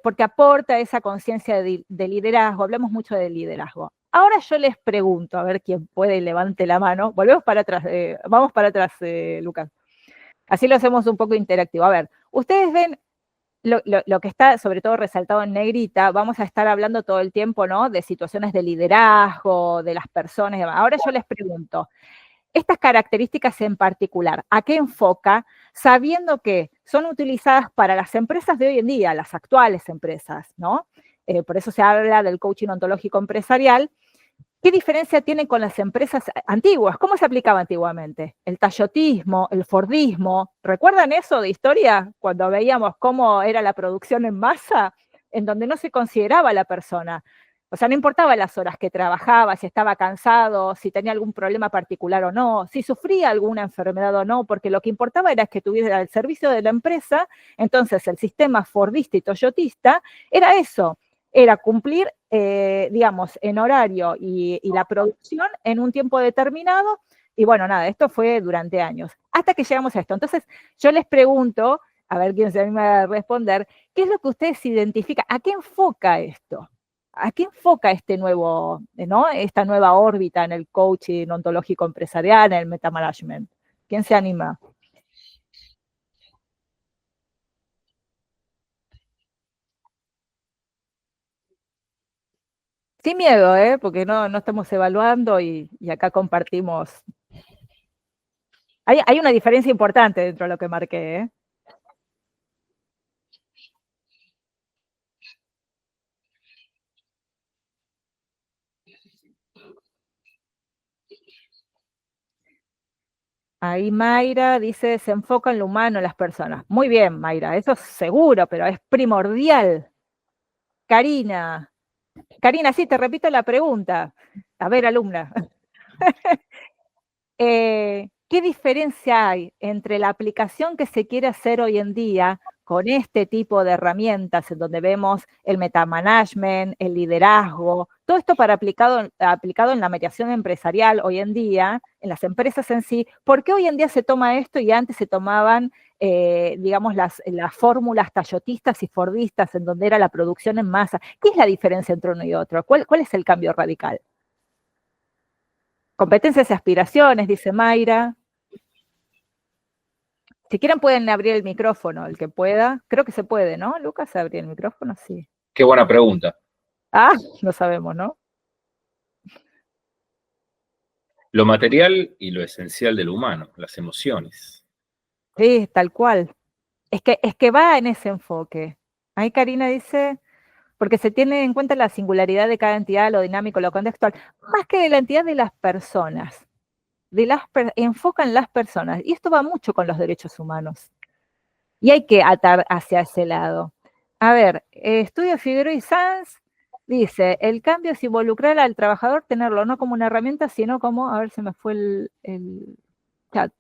porque aporta esa conciencia de liderazgo. Hablamos mucho de liderazgo. Ahora yo les pregunto, a ver quién puede y levante la mano. Volvemos para atrás, vamos para atrás, Lucas. Así lo hacemos un poco interactivo. A ver, ustedes ven lo que está sobre todo resaltado en negrita. Vamos a estar hablando todo el tiempo, ¿no? De situaciones de liderazgo, de las personas. Ahora yo les pregunto, estas características en particular, ¿a qué enfoca? Sabiendo que son utilizadas para las empresas de hoy en día, las actuales empresas, ¿no? Por eso se habla del coaching ontológico empresarial. ¿Qué diferencia tienen con las empresas antiguas? ¿Cómo se aplicaba antiguamente? El tayotismo, el fordismo. ¿Recuerdan eso de historia? Cuando veíamos cómo era la producción en masa, en donde no se consideraba a la persona. O sea, no importaba las horas que trabajaba, si estaba cansado, si tenía algún problema particular o no, si sufría alguna enfermedad o no, porque lo que importaba era que estuviera al servicio de la empresa. Entonces, el sistema fordista y toyotista era eso, era cumplir, digamos, en horario y la producción en un tiempo determinado. Y bueno, nada, esto fue durante años, hasta que llegamos a esto. Entonces, yo les pregunto, a ver quién se anima a responder, ¿qué es lo que ustedes identifican? ¿A qué enfoca esto? ¿A qué enfoca este nuevo, ¿no? Esta nueva órbita en el coaching ontológico empresarial, en el metamanagement? ¿Quién se anima? Sin miedo, porque no estamos evaluando y acá compartimos. Hay una diferencia importante dentro de lo que marqué, ¿eh? Ahí Mayra dice, se enfoca en lo humano, en las personas. Muy bien, Mayra, eso es seguro, pero es primordial. Karina, sí, te repito la pregunta. A ver, alumna. ¿Qué diferencia hay entre la aplicación que se quiere hacer hoy en día con este tipo de herramientas en donde vemos el metamanagement, el liderazgo, todo esto para aplicado en la mediación empresarial hoy en día, en las empresas en sí? ¿Por qué hoy en día se toma esto y antes se tomaban, digamos, las fórmulas tayotistas y fordistas en donde era la producción en masa? ¿Qué es la diferencia entre uno y otro? ¿Cuál es el cambio radical? Competencias y aspiraciones, dice Mayra. Si quieren pueden abrir el micrófono, el que pueda. Creo que se puede, ¿no? Lucas, abrir el micrófono, sí. Qué buena pregunta. Ah, no sabemos, ¿no? Lo material y lo esencial del humano, las emociones. Sí, tal cual. Es que va en ese enfoque. Ahí Karina dice, porque se tiene en cuenta la singularidad de cada entidad, lo dinámico, lo contextual, más que de la entidad de las personas. Enfocan las personas. Y esto va mucho con los derechos humanos. Y hay que atar hacia ese lado. A ver, Estudio Figueroa y Sanz dice, el cambio es involucrar al trabajador, tenerlo no como una herramienta, sino como, a ver, se me fue el chat,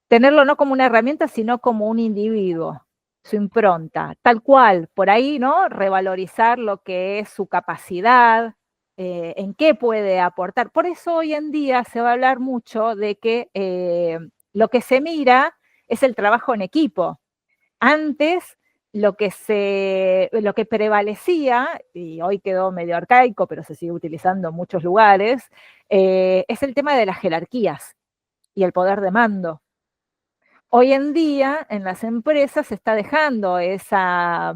tenerlo no como una herramienta, sino como un individuo, su impronta, tal cual, por ahí, ¿no? Revalorizar lo que es su capacidad, en qué puede aportar. Por eso hoy en día se va a hablar mucho de que lo que se mira es el trabajo en equipo. Antes lo que prevalecía, y hoy quedó medio arcaico, pero se sigue utilizando en muchos lugares, es el tema de las jerarquías y el poder de mando. Hoy en día en las empresas se está dejando esa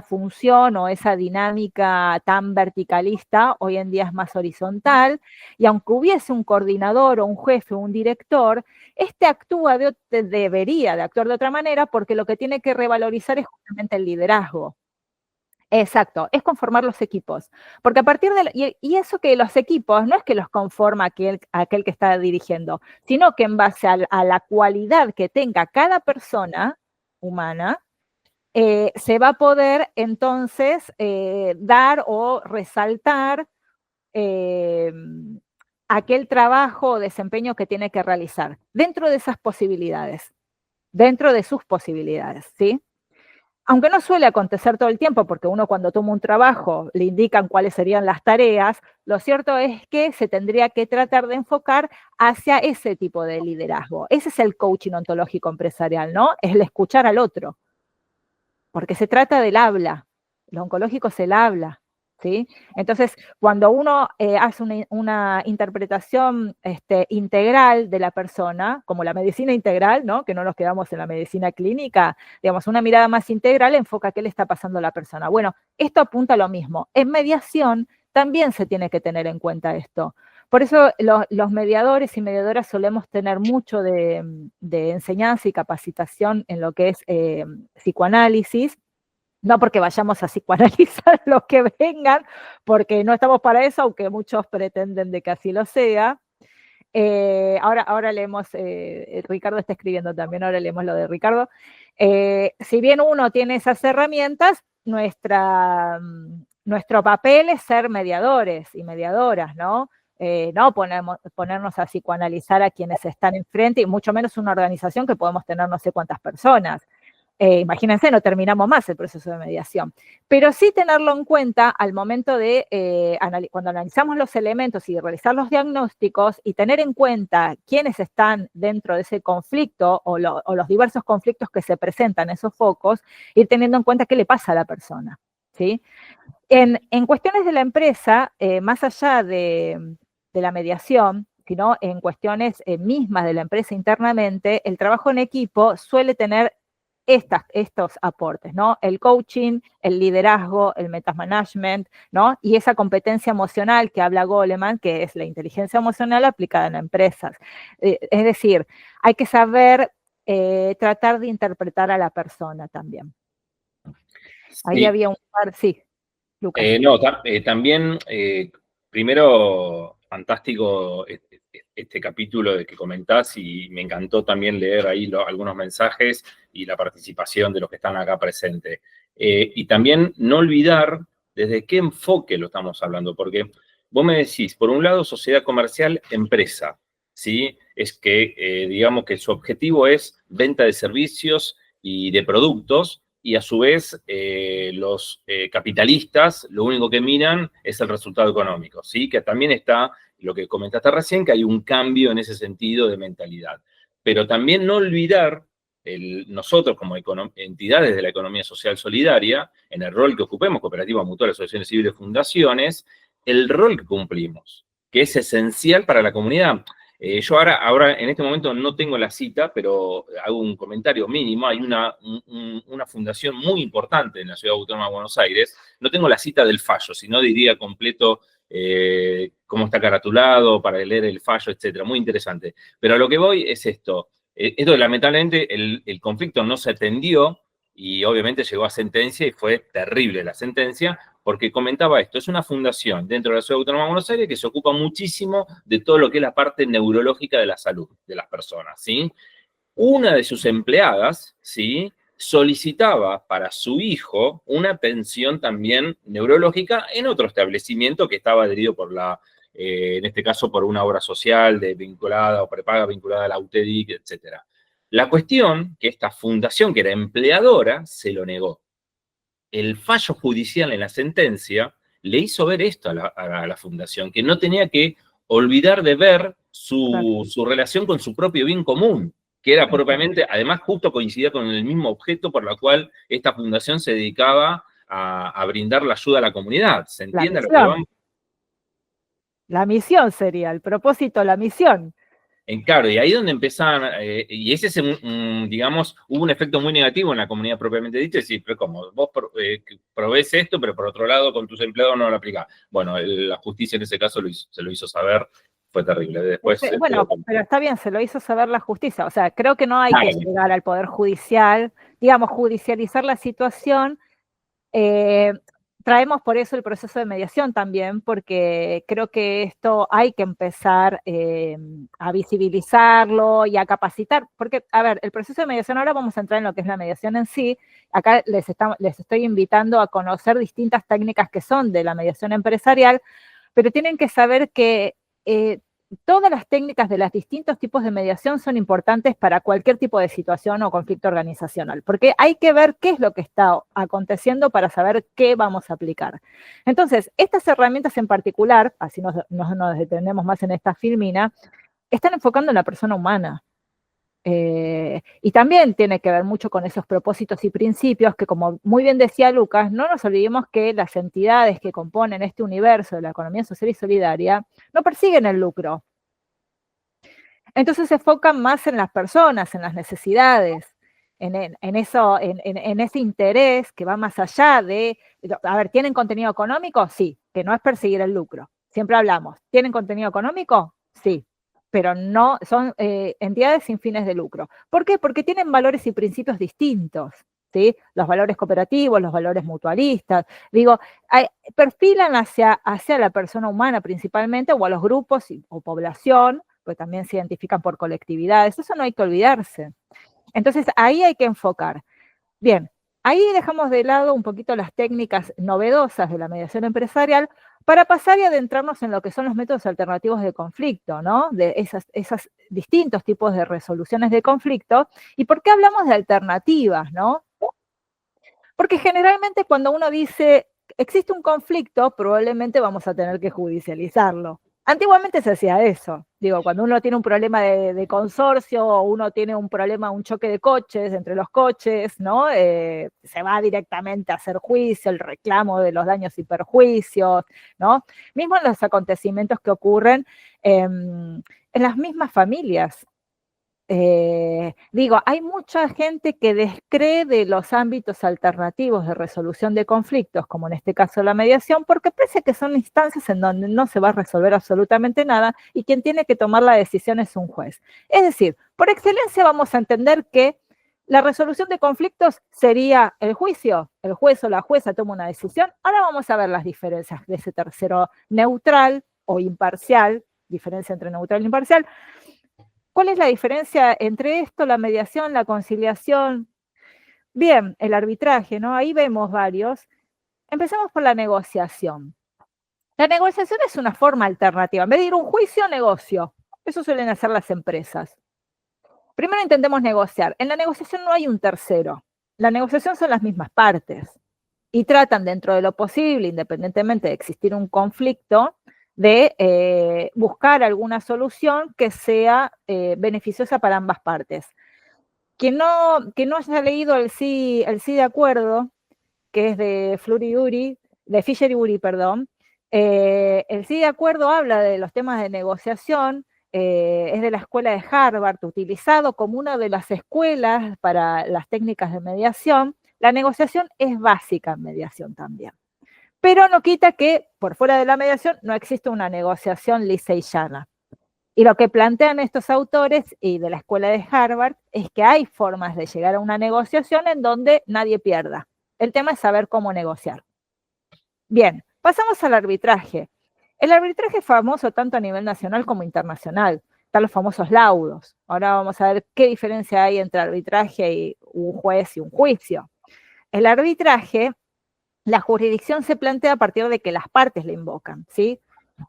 función o esa dinámica tan verticalista, hoy en día es más horizontal, y aunque hubiese un coordinador o un jefe o un director, este debería de actuar de otra manera porque lo que tiene que revalorizar es justamente el liderazgo. Exacto, es conformar los equipos. Porque a partir de, y eso que los equipos no es que los conforma aquel que está dirigiendo, sino que en base a la cualidad que tenga cada persona humana, se va a poder entonces dar o resaltar aquel trabajo o desempeño que tiene que realizar dentro de esas posibilidades, dentro de sus posibilidades, ¿sí? Aunque no suele acontecer todo el tiempo, porque uno cuando toma un trabajo le indican cuáles serían las tareas, lo cierto es que se tendría que tratar de enfocar hacia ese tipo de liderazgo. Ese es el coaching ontológico empresarial, ¿no? Es el escuchar al otro, porque se trata del habla. Lo oncológico es el habla, ¿sí? Entonces, cuando uno hace una interpretación integral de la persona, como la medicina integral, ¿no? Que no nos quedamos en la medicina clínica, digamos, una mirada más integral enfoca qué le está pasando a la persona. Bueno, esto apunta a lo mismo. En mediación también se tiene que tener en cuenta esto. Por eso los mediadores y mediadoras solemos tener mucho de enseñanza y capacitación en lo que es psicoanálisis, no porque vayamos a psicoanalizar los que vengan, porque no estamos para eso, aunque muchos pretenden de que así lo sea. Ahora leemos, Ricardo está escribiendo también, ahora leemos lo de Ricardo. Si bien uno tiene esas herramientas, nuestro papel es ser mediadores y mediadoras, ¿no? No ponernos a psicoanalizar a quienes están enfrente, y mucho menos una organización que podemos tener no sé cuántas personas. Imagínense, no terminamos más el proceso de mediación. Pero sí tenerlo en cuenta al momento de, cuando analizamos los elementos y realizar los diagnósticos, y tener en cuenta quiénes están dentro de ese conflicto o los diversos conflictos que se presentan en esos focos, ir teniendo en cuenta qué le pasa a la persona, ¿sí? En cuestiones de la empresa, más allá de la mediación, sino en cuestiones mismas de la empresa internamente, el trabajo en equipo suele tener estos aportes, ¿no? El coaching, el liderazgo, el metamanagement, ¿no? Y esa competencia emocional que habla Goleman, que es la inteligencia emocional aplicada en empresas. Es decir, hay que saber tratar de interpretar a la persona también. Ahí Sí. había un par, sí, Lucas. No, también, primero, fantástico este capítulo de que comentás, y me encantó también leer ahí algunos mensajes y la participación de los que están acá presentes. Y también no olvidar desde qué enfoque lo estamos hablando, porque vos me decís, por un lado, sociedad comercial, empresa, ¿sí? Es que, digamos que su objetivo es venta de servicios y de productos, y a su vez los capitalistas lo único que miran es el resultado económico, ¿sí? Que también está lo que comentaste recién, que hay un cambio en ese sentido de mentalidad. Pero también no olvidar nosotros como entidades de la economía social solidaria, en el rol que ocupemos, cooperativas, mutuales, asociaciones civiles, fundaciones, el rol que cumplimos, que es esencial para la comunidad. Yo ahora en este momento no tengo la cita, pero hago un comentario mínimo. Hay una fundación muy importante en la Ciudad Autónoma de Buenos Aires. No tengo la cita del fallo, sino diría completo cómo está caratulado para leer el fallo, etcétera. Muy interesante. Pero a lo que voy es esto. Esto, lamentablemente, el conflicto no se atendió y obviamente llegó a sentencia y fue terrible la sentencia, porque comentaba esto, es una fundación dentro de la Ciudad Autónoma de Buenos Aires que se ocupa muchísimo de todo lo que es la parte neurológica de la salud de las personas, ¿sí? Una de sus empleadas, ¿sí?, solicitaba para su hijo una atención también neurológica en otro establecimiento que estaba adherido por en este caso, por una obra social vinculada o prepaga vinculada a la UTEDIC, etc. La cuestión, que esta fundación, que era empleadora, se lo negó. El fallo judicial en la sentencia le hizo ver esto a la fundación, que no tenía que olvidar de ver su relación con su propio bien común, que era propiamente, además justo coincidía con el mismo objeto por la cual esta fundación se dedicaba a brindar la ayuda a la comunidad. ¿Se entiende lo que vamos? La misión sería, el propósito, la misión. Claro, y ahí donde empezaban, y ese es, digamos, hubo un efecto muy negativo en la comunidad propiamente dicha, es decir, pero como vos provees esto, pero por otro lado con tus empleados no lo aplicás. Bueno, la justicia en ese caso se lo hizo saber, fue terrible. Después, bueno, pero está bien, se lo hizo saber la justicia, o sea, creo que no hay que llegar al Poder Judicial, digamos, judicializar la situación. Traemos por eso el proceso de mediación también, porque creo que esto hay que empezar a visibilizarlo y a capacitar, porque, a ver, el proceso de mediación, ahora vamos a entrar en lo que es la mediación en sí. Acá les estoy invitando a conocer distintas técnicas que son de la mediación empresarial, pero tienen que saber que todas las técnicas de los distintos tipos de mediación son importantes para cualquier tipo de situación o conflicto organizacional, porque hay que ver qué es lo que está aconteciendo para saber qué vamos a aplicar. Entonces, estas herramientas en particular, así nos detenemos más en esta filmina, están enfocando en la persona humana. Y también tiene que ver mucho con esos propósitos y principios que, como muy bien decía Lucas, no nos olvidemos que las entidades que componen este universo de la economía social y solidaria no persiguen el lucro. Entonces se enfocan más en las personas, en las necesidades, en ese interés que va más allá de, a ver, ¿tienen contenido económico? Sí, que no es perseguir el lucro. Siempre hablamos, ¿tienen contenido económico? Sí, pero no son entidades sin fines de lucro. ¿Por qué? Porque tienen valores y principios distintos, ¿sí? Los valores cooperativos, los valores mutualistas, digo, perfilan hacia la persona humana principalmente, o a los grupos o población, pues también se identifican por colectividades, eso no hay que olvidarse. Entonces ahí hay que enfocar. Bien, ahí dejamos de lado un poquito las técnicas novedosas de la mediación empresarial para pasar y adentrarnos en lo que son los métodos alternativos de conflicto, ¿no? De esos distintos tipos de resoluciones de conflicto. ¿Y por qué hablamos de alternativas, no? Porque generalmente cuando uno dice existe un conflicto, probablemente vamos a tener que judicializarlo. Antiguamente se hacía eso. Digo, cuando uno tiene un problema de consorcio o uno tiene un problema, un choque de coches entre los coches, ¿no? Se va directamente a hacer juicio, el reclamo de los daños y perjuicios, ¿no? Mismo en los acontecimientos que ocurren en las mismas familias. Digo, hay mucha gente que descree de los ámbitos alternativos de resolución de conflictos, como en este caso la mediación, porque parece que son instancias en donde no se va a resolver absolutamente nada y quien tiene que tomar la decisión es un juez. Es decir, por excelencia vamos a entender que la resolución de conflictos sería el juicio, el juez o la jueza toma una decisión. Ahora vamos a ver las diferencias de ese tercero neutral o imparcial, diferencia entre neutral e imparcial. ¿Cuál es la diferencia entre esto, la mediación, la conciliación? Bien, el arbitraje, ¿no? Ahí vemos varios. Empecemos por la negociación. La negociación es una forma alternativa. En vez de ir a un juicio, negocio. Eso suelen hacer las empresas. Primero intentemos negociar. En la negociación no hay un tercero. La negociación son las mismas partes. Y tratan dentro de lo posible, independientemente de existir un conflicto, de buscar alguna solución que sea beneficiosa para ambas partes. Que no haya leído el sí de acuerdo, que es de Fisher y Uri, perdón, el sí de acuerdo habla de los temas de negociación, es de la escuela de Harvard, utilizado como una de las escuelas para las técnicas de mediación. La negociación es básica en mediación también. pero no quita que por fuera de la mediación no existe una negociación lisa y llana. Y lo que plantean estos autores y de la escuela de Harvard es que hay formas de llegar a una negociación en donde nadie pierda. El tema es saber cómo negociar. Bien, pasamos al arbitraje. El arbitraje es famoso tanto a nivel nacional como internacional. Están los famosos laudos. Ahora vamos a ver qué diferencia hay entre arbitraje y un juez y un juicio. El arbitraje, la jurisdicción se plantea a partir de que las partes le invocan, ¿sí?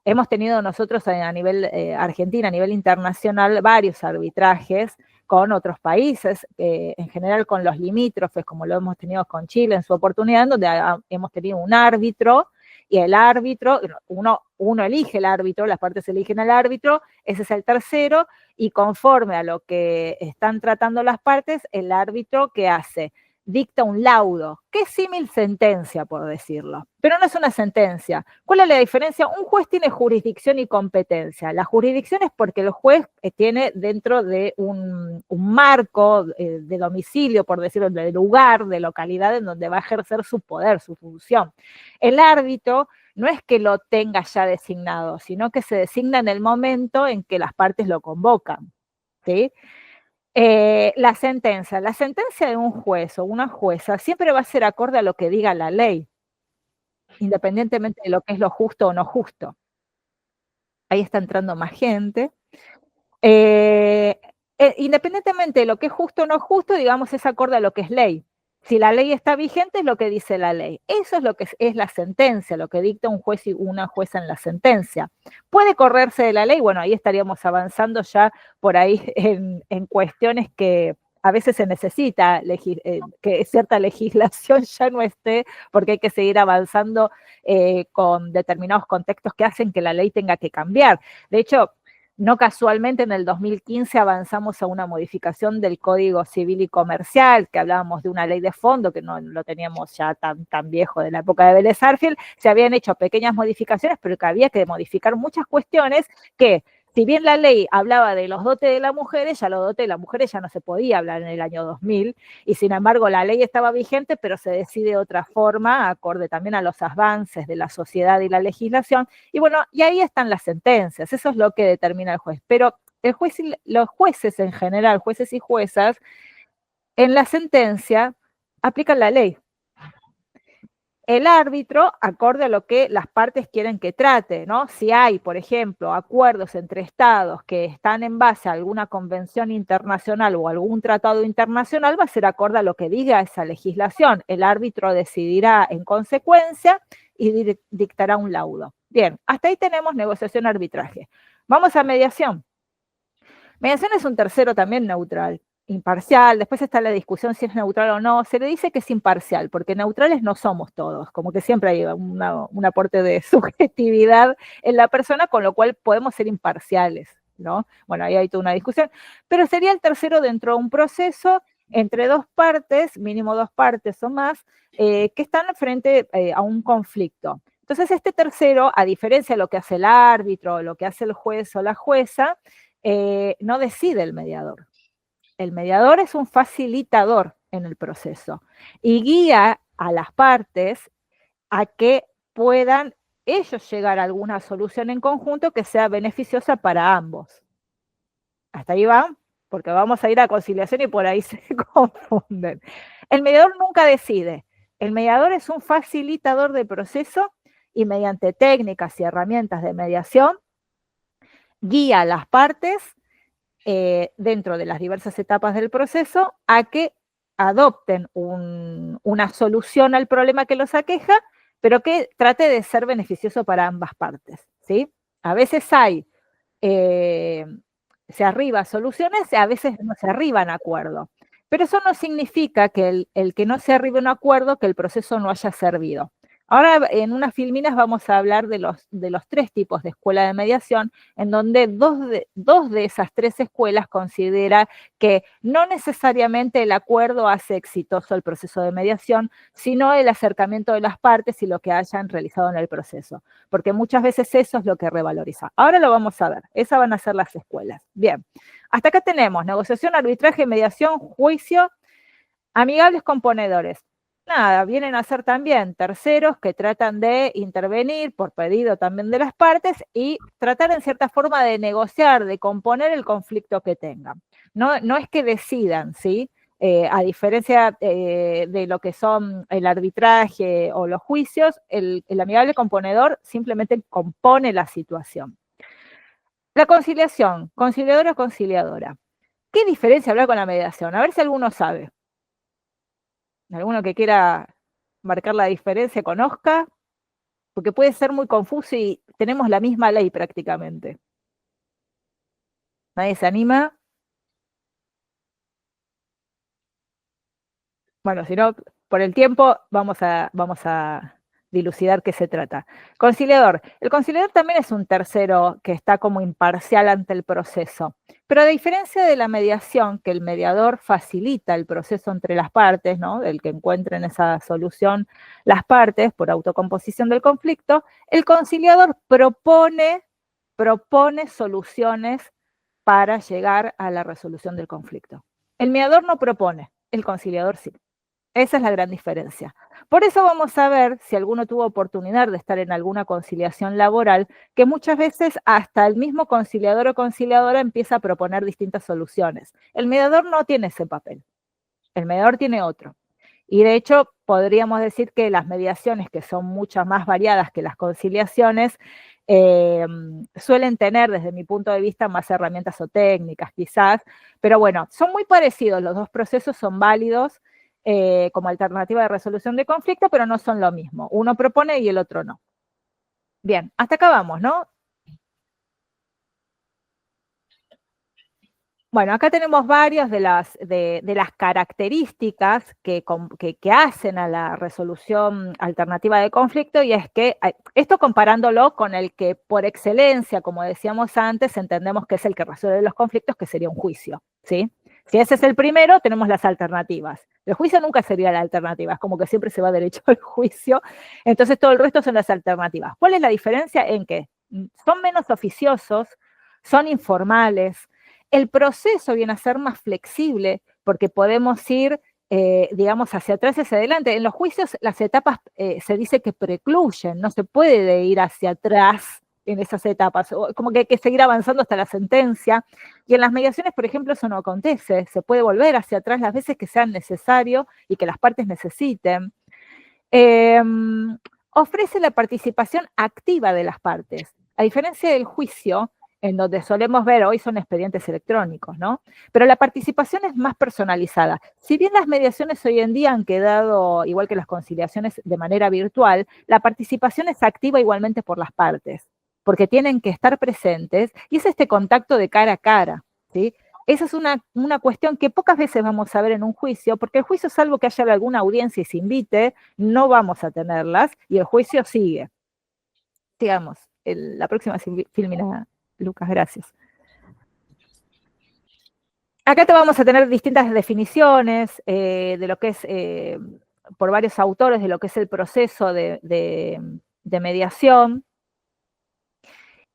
Hemos tenido nosotros a nivel Argentina, a nivel internacional, varios arbitrajes con otros países, en general con los limítrofes, como lo hemos tenido con Chile en su oportunidad, en donde hemos tenido un árbitro, y el árbitro, uno elige el árbitro, las partes eligen al árbitro, ese es el tercero, y conforme a lo que están tratando las partes, el árbitro, ¿qué hace? Dicta un laudo, que es símil sentencia, por decirlo, pero no es una sentencia. ¿Cuál es la diferencia? Un juez tiene jurisdicción y competencia. La jurisdicción es porque el juez tiene dentro de un marco de domicilio, por decirlo, de lugar, de localidad en donde va a ejercer su poder, su función. El árbitro no es que lo tenga ya designado, sino que se designa en el momento en que las partes lo convocan, ¿sí? La sentencia de un juez o una jueza siempre va a ser acorde a lo que diga la ley, independientemente de lo que es lo justo o no justo. Ahí está entrando más gente. Independientemente de lo que es justo o no justo, digamos, es acorde a lo que es ley. Si la ley está vigente, es lo que dice la ley. Eso es lo que es la sentencia, lo que dicta un juez y una jueza en la sentencia. ¿Puede correrse de la ley? Bueno, ahí estaríamos avanzando ya por ahí en cuestiones que a veces se necesita que cierta legislación ya no esté, porque hay que seguir avanzando con determinados contextos que hacen que la ley tenga que cambiar. De hecho, no casualmente en el 2015 avanzamos a una modificación del Código Civil y Comercial, que hablábamos de una ley de fondo, que no lo teníamos ya tan viejo de la época de Vélez Sarsfield. Se habían hecho pequeñas modificaciones, pero que había que modificar muchas cuestiones que, si bien la ley hablaba de los dotes de las mujeres, ya los dotes de las mujeres ya no se podía hablar en el año 2000, y sin embargo la ley estaba vigente, pero se decide de otra forma, acorde también a los avances de la sociedad y la legislación, y bueno, y ahí están las sentencias, eso es lo que determina el juez, pero el juez los jueces en general, jueces y juezas, en la sentencia aplican la ley. El árbitro, acorde a lo que las partes quieren que trate, ¿no? Si hay, por ejemplo, acuerdos entre estados que están en base a alguna convención internacional o algún tratado internacional, va a ser acorde a lo que diga esa legislación. El árbitro decidirá en consecuencia y dictará un laudo. Bien, hasta ahí tenemos negociación-arbitraje. Vamos a mediación. Mediación es un tercero también neutral, imparcial. Después está la discusión si es neutral o no. Se le dice que es imparcial, porque neutrales no somos todos, como que siempre hay un aporte de subjetividad en la persona, con lo cual podemos ser imparciales, ¿no? Bueno, ahí hay toda una discusión, pero sería el tercero dentro de un proceso entre dos partes, mínimo dos partes o más, que están frente a un conflicto. Entonces, este tercero, a diferencia de lo que hace el árbitro, lo que hace el juez o la jueza, no decide el mediador. El mediador es un facilitador en el proceso y guía a las partes a que puedan ellos llegar a alguna solución en conjunto que sea beneficiosa para ambos. Hasta ahí va, porque vamos a ir a conciliación y por ahí se confunden. El mediador nunca decide. El mediador es un facilitador del proceso y mediante técnicas y herramientas de mediación guía a las partes dentro de las diversas etapas del proceso a que adopten una solución al problema que los aqueja, pero que trate de ser beneficioso para ambas partes, ¿sí? A veces se arriba soluciones, a veces no se arriban acuerdos. Pero eso no significa que el que no se arribe un acuerdo, que el proceso no haya servido. Ahora, en unas filminas vamos a hablar de los tres tipos de escuela de mediación, en donde dos de esas tres escuelas considera que no necesariamente el acuerdo hace exitoso el proceso de mediación, sino el acercamiento de las partes y lo que hayan realizado en el proceso, porque muchas veces eso es lo que revaloriza. Ahora lo vamos a ver, esas van a ser las escuelas. Bien, hasta acá tenemos negociación, arbitraje, mediación, juicio, amigables componedores. nada, vienen a ser también terceros que tratan de intervenir por pedido también de las partes y tratar en cierta forma de negociar, de componer el conflicto que tengan. No es que decidan, ¿sí? A diferencia de lo que son el arbitraje o los juicios, el amigable componedor simplemente compone la situación. La conciliación, conciliador o conciliadora. ¿Qué diferencia hablar con la mediación? A ver si alguno sabe. Alguno que quiera marcar la diferencia, conozca, porque puede ser muy confuso y tenemos la misma ley prácticamente. ¿Nadie se anima? Bueno, si no, por el tiempo vamos a dilucidar qué se trata. Conciliador. El conciliador también es un tercero que está como imparcial ante el proceso. Pero a diferencia de la mediación, que el mediador facilita el proceso entre las partes, ¿no? El que encuentren esa solución las partes por autocomposición del conflicto, el conciliador propone soluciones para llegar a la resolución del conflicto. El mediador no propone, el conciliador sí. Esa es la gran diferencia. Por eso vamos a ver, si alguno tuvo oportunidad de estar en alguna conciliación laboral, que muchas veces hasta el mismo conciliador o conciliadora empieza a proponer distintas soluciones. El mediador no tiene ese papel, el mediador tiene otro. Y de hecho, podríamos decir que las mediaciones, que son muchas más variadas que las conciliaciones, suelen tener, desde mi punto de vista, más herramientas o técnicas quizás, pero bueno, son muy parecidos, los dos procesos son válidos, como alternativa de resolución de conflicto, pero no son lo mismo. Uno propone y el otro no. Bien, hasta acá vamos, ¿no? Bueno, acá tenemos varias de las características que hacen a la resolución alternativa de conflicto, y es que, esto comparándolo con el que por excelencia, como decíamos antes, entendemos que es el que resuelve los conflictos, que sería un juicio, ¿sí? Si ese es el primero, tenemos las alternativas. El juicio nunca sería la alternativa, es como que siempre se va derecho al juicio, entonces todo el resto son las alternativas. ¿Cuál es la diferencia? En que son menos oficiosos, son informales, el proceso viene a ser más flexible porque podemos ir, digamos, hacia atrás y hacia adelante. En los juicios las etapas se dice que precluyen, no se puede ir hacia atrás en esas etapas, como que hay que seguir avanzando hasta la sentencia. Y en las mediaciones, por ejemplo, eso no acontece, se puede volver hacia atrás las veces que sean necesario y que las partes necesiten. Ofrece la participación activa de las partes. A diferencia del juicio, en donde solemos ver, hoy son expedientes electrónicos, ¿no? Pero la participación es más personalizada. Si bien las mediaciones hoy en día han quedado, igual que las conciliaciones, de manera virtual, la participación es activa igualmente por las partes, porque tienen que estar presentes, y es este contacto de cara a cara, ¿sí? Esa es una cuestión que pocas veces vamos a ver en un juicio, porque el juicio, salvo que haya alguna audiencia y se invite, no vamos a tenerlas, y el juicio sigue. Sigamos, la próxima filmina, Lucas, gracias. Acá te vamos a tener distintas definiciones de lo que es, por varios autores, de lo que es el proceso de mediación.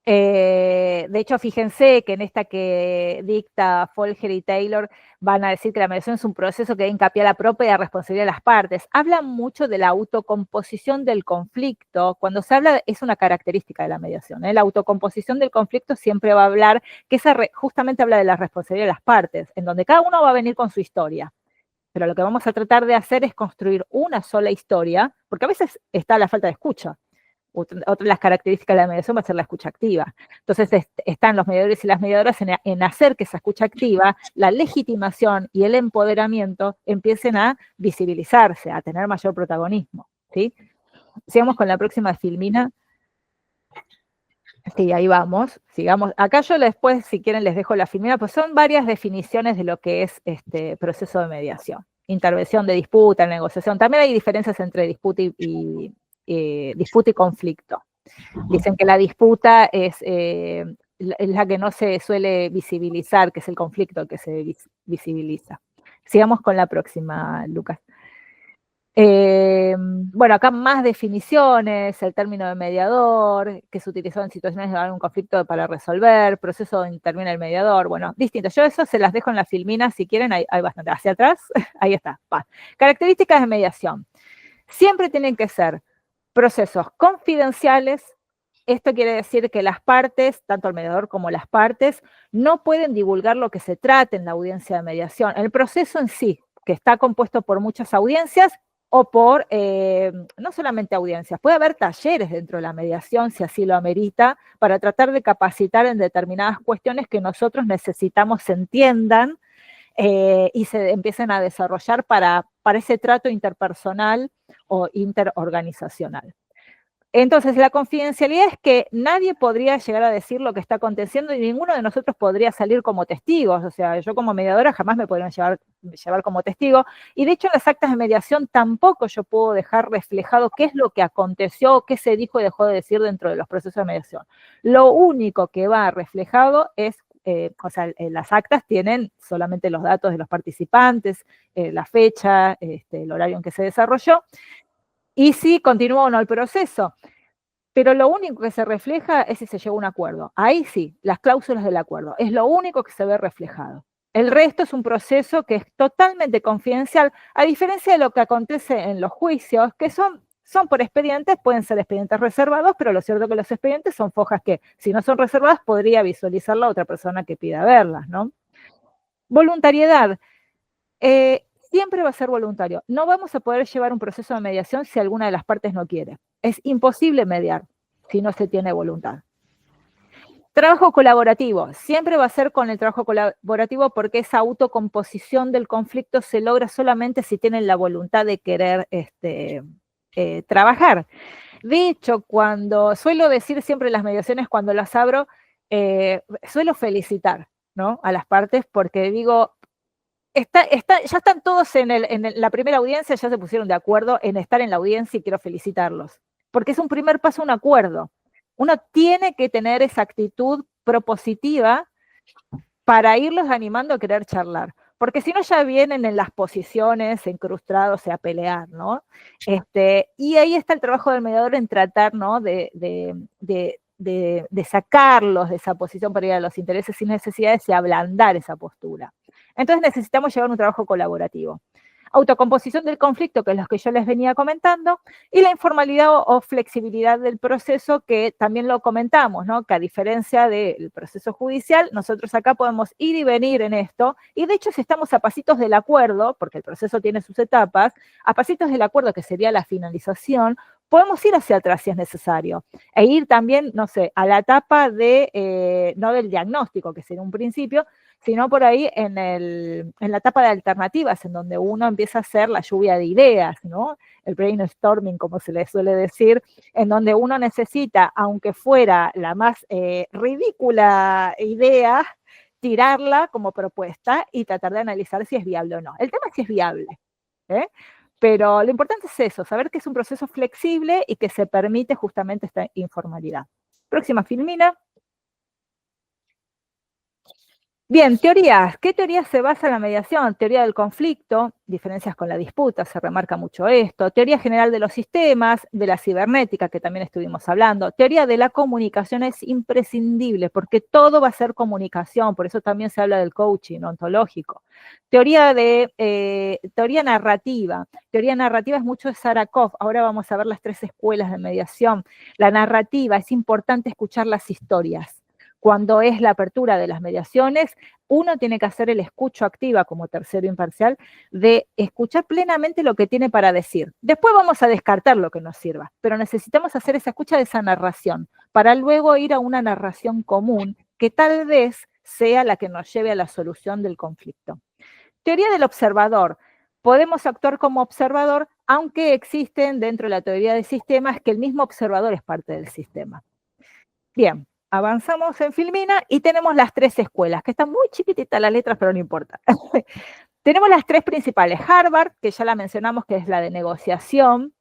De hecho, fíjense que en esta que dicta Folger y Taylor van a decir que la mediación es un proceso que da hincapié a la propia responsabilidad de las partes. Hablan mucho de la autocomposición del conflicto. Cuando se habla, es una característica de la mediación, ¿eh? La autocomposición del conflicto siempre va a hablar, que justamente habla de la responsabilidad de las partes, en donde cada uno va a venir con su historia. Pero lo que vamos a tratar de hacer es construir una sola historia, porque a veces está la falta de escucha. Otra de las características de la mediación va a ser la escucha activa. Entonces están los mediadores y las mediadoras en hacer que esa escucha activa, la legitimación y el empoderamiento empiecen a visibilizarse, a tener mayor protagonismo, ¿sí? Sigamos con la próxima filmina. Sí, ahí vamos, sigamos. Acá yo después, si quieren, les dejo la filmina, pues son varias definiciones de lo que es este proceso de mediación. Intervención de disputa, negociación. También hay diferencias entre disputa y conflicto. Dicen que la disputa es la que no se suele visibilizar, que es el conflicto el que se visibiliza. Sigamos con la próxima, Lucas. Bueno, acá más definiciones, el término de mediador, que se utilizó en situaciones de algún conflicto para resolver, proceso donde interviene el mediador, bueno, distinto. Yo eso se las dejo en la filmina, si quieren, hay bastante. Hacia atrás, ahí está. Va. Características de mediación. Siempre tienen que ser procesos confidenciales. Esto quiere decir que las partes, tanto el mediador como las partes, no pueden divulgar lo que se trate en la audiencia de mediación. El proceso en sí, que está compuesto por muchas audiencias o por, no solamente audiencias, puede haber talleres dentro de la mediación, si así lo amerita, para tratar de capacitar en determinadas cuestiones que nosotros necesitamos se entiendan y se empiecen a desarrollar para ese trato interpersonal o interorganizacional. Entonces, la confidencialidad es que nadie podría llegar a decir lo que está aconteciendo y ninguno de nosotros podría salir como testigos. O sea, yo como mediadora jamás me podrían llevar como testigo. Y de hecho, en las actas de mediación tampoco yo puedo dejar reflejado qué es lo que aconteció, qué se dijo y dejó de decir dentro de los procesos de mediación. Lo único que va reflejado es, las actas tienen solamente los datos de los participantes, la fecha, el horario en que se desarrolló, y si continúa o no el proceso. Pero lo único que se refleja es si se llegó a un acuerdo. Ahí sí, las cláusulas del acuerdo. Es lo único que se ve reflejado. El resto es un proceso que es totalmente confidencial, a diferencia de lo que acontece en los juicios, que son por expedientes, pueden ser expedientes reservados, pero lo cierto es que los expedientes son fojas que, si no son reservadas, podría visualizar la otra persona que pida verlas, ¿no? Voluntariedad. Siempre va a ser voluntario. No vamos a poder llevar un proceso de mediación si alguna de las partes no quiere. Es imposible mediar si no se tiene voluntad. Trabajo colaborativo. Siempre va a ser con el trabajo colaborativo porque esa autocomposición del conflicto se logra solamente si tienen la voluntad de querer trabajar. De hecho, suelo decir siempre en las mediaciones cuando las abro, suelo felicitar, ¿no?, a las partes porque digo, ya están todos en la primera audiencia, ya se pusieron de acuerdo en estar en la audiencia y quiero felicitarlos. Porque es un primer paso, un acuerdo. Uno tiene que tener esa actitud propositiva para irlos animando a querer charlar. Porque si no ya vienen en las posiciones, encrustados a pelear, ¿no? Y ahí está el trabajo del mediador en tratar, ¿no?, de sacarlos de esa posición para ir a los intereses sin necesidades y ablandar esa postura. Entonces necesitamos llevar un trabajo colaborativo. Autocomposición del conflicto, que es lo que yo les venía comentando, y la informalidad o flexibilidad del proceso, que también lo comentamos, ¿no?, que a diferencia del proceso judicial, nosotros acá podemos ir y venir en esto, y de hecho si estamos a pasitos del acuerdo, porque el proceso tiene sus etapas, a pasitos del acuerdo, que sería la finalización, podemos ir hacia atrás si es necesario, e ir también, no sé, a la etapa no del diagnóstico, que sería un principio, sino por ahí en la etapa de alternativas, en donde uno empieza a hacer la lluvia de ideas, ¿no? El brainstorming, como se le suele decir, en donde uno necesita, aunque fuera la más ridícula idea, tirarla como propuesta y tratar de analizar si es viable o no. El tema es si es viable, ¿eh? Pero lo importante es eso, saber que es un proceso flexible y que se permite justamente esta informalidad. Próxima filmina. Bien, teorías. ¿Qué teorías se basa en la mediación? Teoría del conflicto, diferencias con la disputa, se remarca mucho esto. Teoría general de los sistemas, de la cibernética, que también estuvimos hablando. Teoría de la comunicación es imprescindible, porque todo va a ser comunicación, por eso también se habla del coaching ontológico. Teoría narrativa. Teoría narrativa es mucho de Sarakov. Ahora vamos a ver las 3 escuelas de mediación. La narrativa, es importante escuchar las historias. Cuando es la apertura de las mediaciones, uno tiene que hacer el escucho activa como tercero imparcial, de escuchar plenamente lo que tiene para decir. Después vamos a descartar lo que nos sirva, pero necesitamos hacer esa escucha de esa narración, para luego ir a una narración común, que tal vez sea la que nos lleve a la solución del conflicto. Teoría del observador. Podemos actuar como observador, aunque existen dentro de la teoría de sistemas que el mismo observador es parte del sistema. Bien. Avanzamos en filmina y tenemos las 3 escuelas, que están muy chiquititas las letras, pero no importa. Tenemos las 3 principales. Harvard, que ya la mencionamos, que es la de negociación.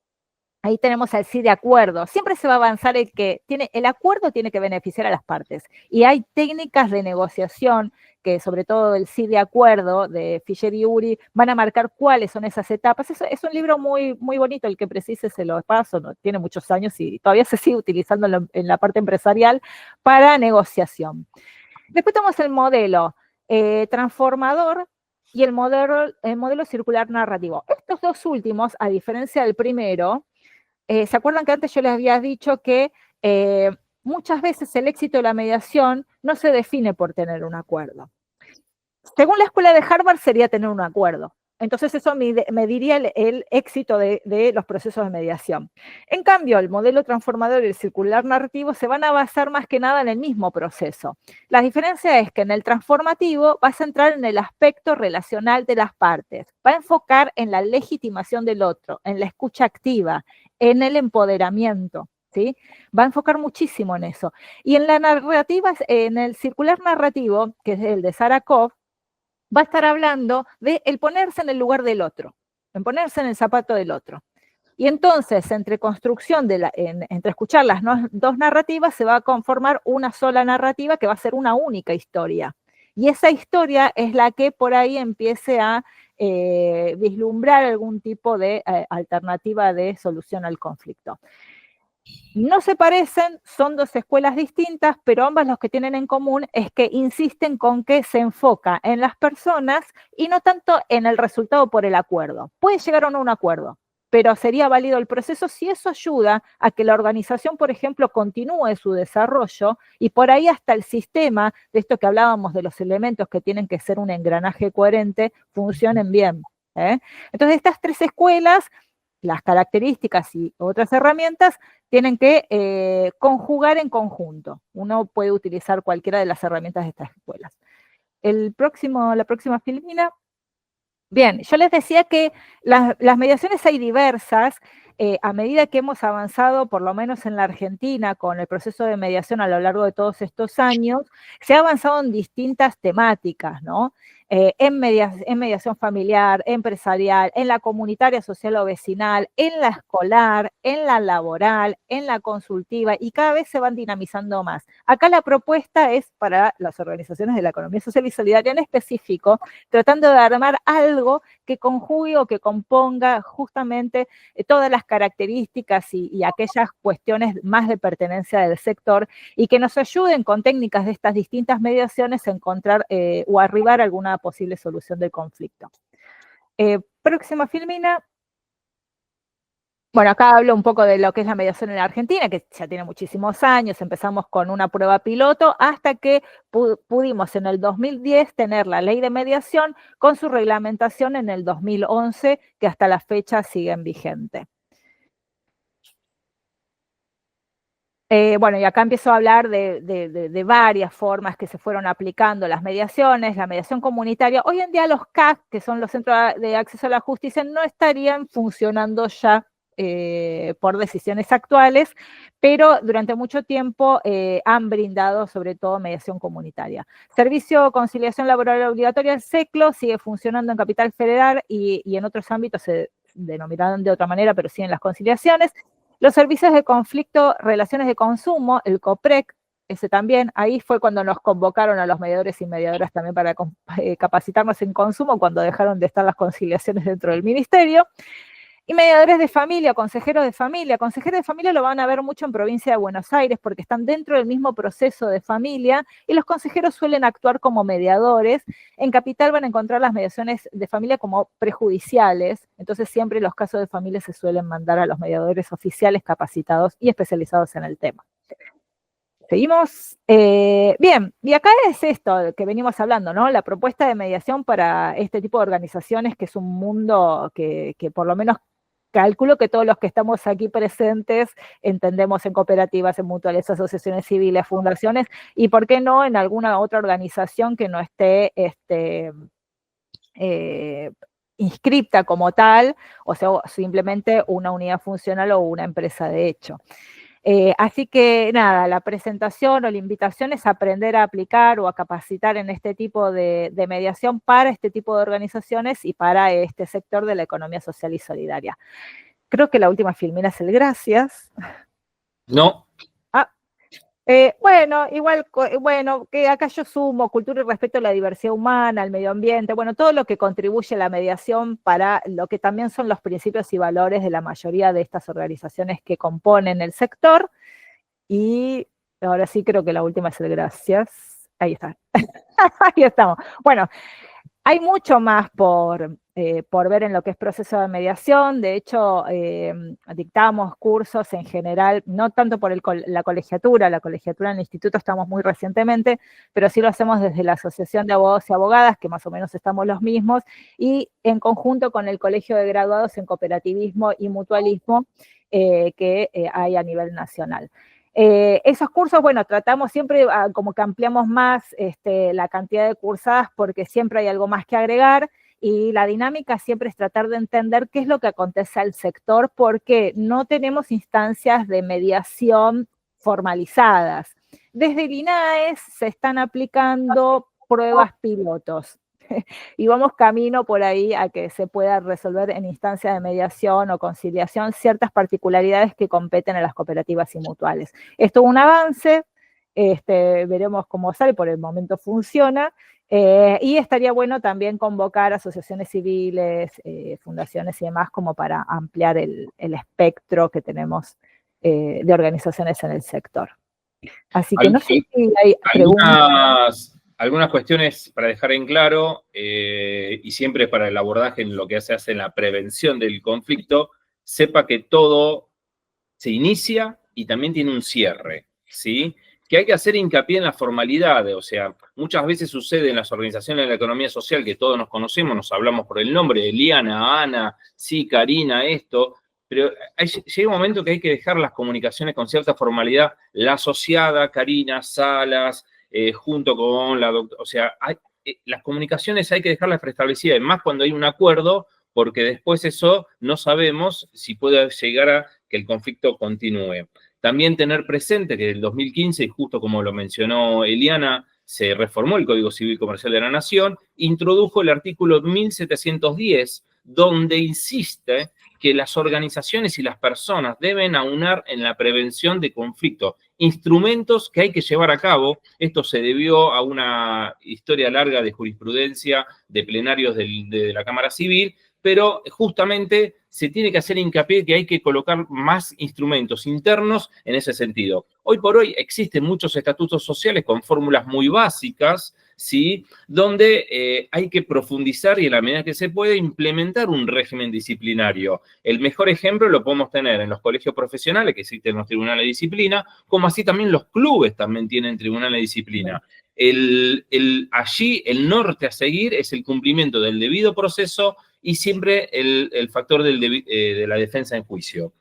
Ahí tenemos el sí de acuerdo. Siempre se va a avanzar el acuerdo tiene que beneficiar a las partes. Y hay técnicas de negociación que, sobre todo el sí de acuerdo de Fisher y Uri, van a marcar cuáles son esas etapas. Es un libro muy, muy bonito, el que precise se lo paso, ¿no? Tiene muchos años y todavía se sigue utilizando en la parte empresarial para negociación. Después tenemos el modelo transformador y el modelo circular narrativo. Estos dos últimos, a diferencia del primero, ¿se acuerdan que antes yo les había dicho que muchas veces el éxito de la mediación no se define por tener un acuerdo? Según la escuela de Harvard sería tener un acuerdo. Entonces eso mediría el éxito de los procesos de mediación. En cambio, el modelo transformador y el circular narrativo se van a basar más que nada en el mismo proceso. La diferencia es que en el transformativo va a centrar en el aspecto relacional de las partes, va a enfocar en la legitimación del otro, en la escucha activa, en el empoderamiento, ¿sí? Va a enfocar muchísimo en eso. Y en la narrativa, en el circular narrativo, que es el de Sarakov, va a estar hablando de el ponerse en el lugar del otro, en ponerse en el zapato del otro. Y entonces, entre construcción, entre escuchar las dos narrativas, se va a conformar una sola narrativa que va a ser una única historia. Y esa historia es la que por ahí empiece a vislumbrar algún tipo de alternativa de solución al conflicto. No se parecen, son dos escuelas distintas, pero ambas lo que tienen en común es que insisten con que se enfoca en las personas y no tanto en el resultado por el acuerdo. Puede llegar o no a un acuerdo, pero sería válido el proceso si eso ayuda a que la organización, por ejemplo, continúe su desarrollo y por ahí hasta el sistema, de esto que hablábamos de los elementos que tienen que ser un engranaje coherente, funcionen bien. Entonces, estas tres escuelas, las características y otras herramientas, tienen que conjugar en conjunto. Uno puede utilizar cualquiera de las herramientas de estas escuelas. La próxima filmina. Bien, yo les decía que las mediaciones hay diversas. A medida que hemos avanzado, por lo menos en la Argentina, con el proceso de mediación a lo largo de todos estos años, se ha avanzado en distintas temáticas, ¿no? En mediación familiar, empresarial, en la comunitaria, social o vecinal, en la escolar, en la laboral, en la consultiva, y cada vez se van dinamizando más. Acá la propuesta es para las organizaciones de la economía social y solidaria en específico, tratando de armar algo que conjugue o que componga justamente todas las características y aquellas cuestiones más de pertenencia del sector y que nos ayuden con técnicas de estas distintas mediaciones a encontrar o arribar a alguna posible solución del conflicto. Próxima filmina. Bueno, acá hablo un poco de lo que es la mediación en la Argentina, que ya tiene muchísimos años. Empezamos con una prueba piloto hasta que pudimos en el 2010 tener la ley de mediación con su reglamentación en el 2011, que hasta la fecha sigue en vigente. Bueno, y acá empiezo a hablar de varias formas que se fueron aplicando las mediaciones, la mediación comunitaria. Hoy en día los CAC, que son los Centros de Acceso a la Justicia, no estarían funcionando ya por decisiones actuales, pero durante mucho tiempo han brindado sobre todo mediación comunitaria. Servicio de Conciliación Laboral Obligatoria, el SECLO, sigue funcionando en Capital Federal y en otros ámbitos se denominarán de otra manera, pero siguen las conciliaciones. Los servicios de conflicto, relaciones de consumo, el COPREC, ese también, ahí fue cuando nos convocaron a los mediadores y mediadoras también para capacitarnos en consumo, cuando dejaron de estar las conciliaciones dentro del ministerio. Y mediadores de familia, consejeros de familia. Consejeros de familia lo van a ver mucho en provincia de Buenos Aires porque están dentro del mismo proceso de familia y los consejeros suelen actuar como mediadores. En Capital van a encontrar las mediaciones de familia como prejudiciales, entonces siempre los casos de familia se suelen mandar a los mediadores oficiales capacitados y especializados en el tema. Seguimos. Bien, y acá es esto que venimos hablando, ¿no? La propuesta de mediación para este tipo de organizaciones, que es un mundo que por lo menos calculo que todos los que estamos aquí presentes entendemos en cooperativas, en mutuales, asociaciones civiles, fundaciones, y por qué no en alguna otra organización que no esté inscripta como tal, o sea, simplemente una unidad funcional o una empresa de hecho. Así que nada, la presentación o la invitación es aprender a aplicar o a capacitar en este tipo de mediación para este tipo de organizaciones y para este sector de la economía social y solidaria. creo que la última filmina es el gracias. No. Bueno, igual, bueno, que acá yo sumo cultura y respeto a la diversidad humana, al medio ambiente, bueno, todo lo que contribuye a la mediación para lo que también son los principios y valores de la mayoría de estas organizaciones que componen el sector. Y ahora sí creo que la última es el gracias. Ahí está. Ahí estamos. Bueno, hay mucho más por ver en lo que es proceso de mediación. De hecho, dictamos cursos en general, no tanto por la colegiatura en el instituto estamos muy recientemente, pero sí lo hacemos desde la Asociación de Abogados y Abogadas, que más o menos estamos los mismos, y en conjunto con el Colegio de Graduados en Cooperativismo y Mutualismo que hay a nivel nacional. Esos cursos, bueno, tratamos siempre como que ampliamos más la cantidad de cursadas porque siempre hay algo más que agregar y la dinámica siempre es tratar de entender qué es lo que acontece al sector porque no tenemos instancias de mediación formalizadas. Desde el INAES se están aplicando pruebas pilotos y vamos camino por ahí a que se pueda resolver en instancia de mediación o conciliación ciertas particularidades que competen a las cooperativas y mutuales. Esto es un avance, veremos cómo sale, por el momento funciona, y estaría bueno también convocar asociaciones civiles, fundaciones y demás, como para ampliar el espectro que tenemos de organizaciones en el sector. Así que no sé si hay preguntas. Algunas cuestiones para dejar en claro, y siempre para el abordaje en lo que se hace en la prevención del conflicto, sepa que todo se inicia y también tiene un cierre, ¿sí? Que hay que hacer hincapié en la formalidad, o sea, muchas veces sucede en las organizaciones de la economía social que todos nos conocemos, nos hablamos por el nombre, Eliana, Ana, sí, Karina, esto, pero llega un momento que hay que dejar las comunicaciones con cierta formalidad, la asociada, Karina, Salas, junto con la doctora, o sea, las comunicaciones hay que dejarlas preestablecidas, más cuando hay un acuerdo, porque después eso no sabemos si puede llegar a que el conflicto continúe. También tener presente que en el 2015, justo como lo mencionó Eliana, se reformó el Código Civil Comercial de la Nación, introdujo el artículo 1710, donde insiste que las organizaciones y las personas deben aunar en la prevención de conflictos, instrumentos que hay que llevar a cabo. Esto se debió a una historia larga de jurisprudencia de plenarios de la Cámara Civil, pero justamente se tiene que hacer hincapié que hay que colocar más instrumentos internos en ese sentido. Hoy por hoy existen muchos estatutos sociales con fórmulas muy básicas, ¿sí? Donde hay que profundizar y en la medida que se puede implementar un régimen disciplinario. El mejor ejemplo lo podemos tener en los colegios profesionales, que existen los tribunales de disciplina, como así también los clubes también tienen tribunales de disciplina. Allí el norte a seguir es el cumplimiento del debido proceso y siempre el factor de la defensa en juicio.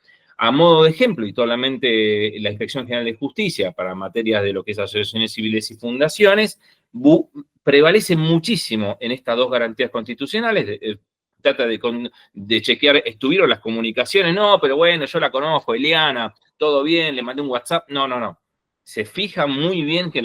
A modo de ejemplo, y solamente la Inspección General de Justicia para materias de lo que es asociaciones civiles y fundaciones, prevalece muchísimo en estas dos garantías constitucionales. Trata de chequear, estuvieron las comunicaciones, no, pero bueno, yo la conozco, Eliana, todo bien, le mandé un WhatsApp, no. Se fija muy bien que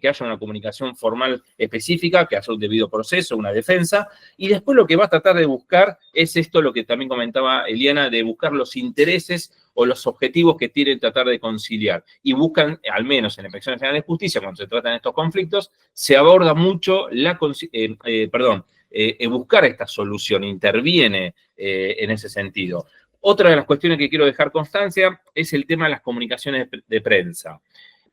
haya una comunicación formal específica, que haya un debido proceso, una defensa, y después lo que va a tratar de buscar es esto, lo que también comentaba Eliana, de buscar los intereses o los objetivos que quieren tratar de conciliar. Y buscan, al menos en la Inspección General de Justicia, cuando se tratan estos conflictos, se aborda mucho buscar esta solución, interviene en ese sentido. Otra de las cuestiones que quiero dejar constancia es el tema de las comunicaciones de prensa.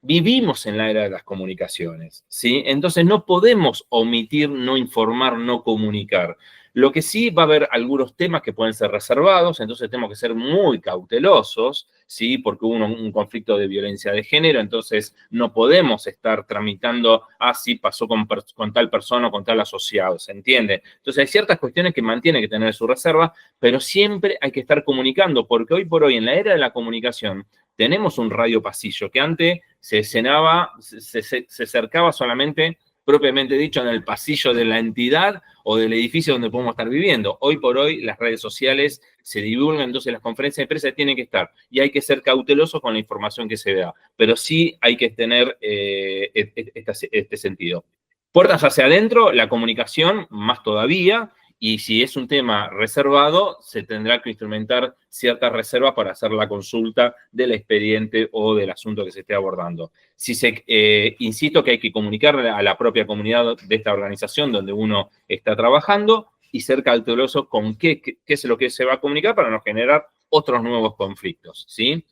Vivimos en la era de las comunicaciones, ¿sí? Entonces no podemos omitir, no informar, no comunicar. Lo que sí va a haber algunos temas que pueden ser reservados, entonces tenemos que ser muy cautelosos, ¿sí? Porque hubo un conflicto de violencia de género, entonces no podemos estar tramitando, sí, pasó con tal persona o con tal asociado, ¿se entiende? Entonces hay ciertas cuestiones que mantienen que tener su reserva, pero siempre hay que estar comunicando, porque hoy por hoy, en la era de la comunicación, tenemos un radio pasillo que antes se escenaba, se cercaba solamente, propiamente dicho, en el pasillo de la entidad o del edificio donde podemos estar viviendo. Hoy por hoy las redes sociales se divulgan, entonces las conferencias de prensa tienen que estar y hay que ser cautelosos con la información que se da, pero sí hay que tener este sentido. Puertas hacia adentro, la comunicación más todavía, y si es un tema reservado, se tendrá que instrumentar ciertas reservas para hacer la consulta del expediente o del asunto que se esté abordando. Insisto que hay que comunicarle a la propia comunidad de esta organización donde uno está trabajando y ser cauteloso con qué es lo que se va a comunicar para no generar otros nuevos conflictos, ¿sí?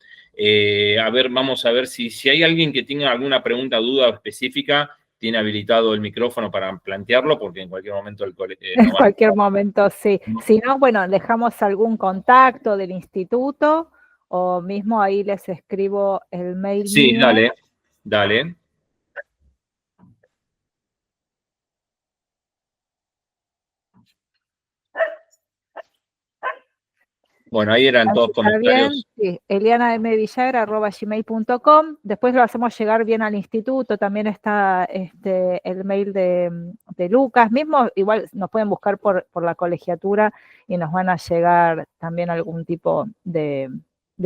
Vamos a ver si hay alguien que tenga alguna pregunta, duda específica, tiene habilitado el micrófono para plantearlo, porque en cualquier momento en cualquier momento, sí. Si no, bueno, dejamos algún contacto del instituto o mismo ahí les escribo el mail. Sí, mío. Dale. Bueno, ahí eran todos comentarios. Bien, sí, elianamvillagra@gmail.com. Después lo hacemos llegar bien al instituto. También está el mail de Lucas. Mismo, igual nos pueden buscar por la colegiatura y nos van a llegar también algún tipo de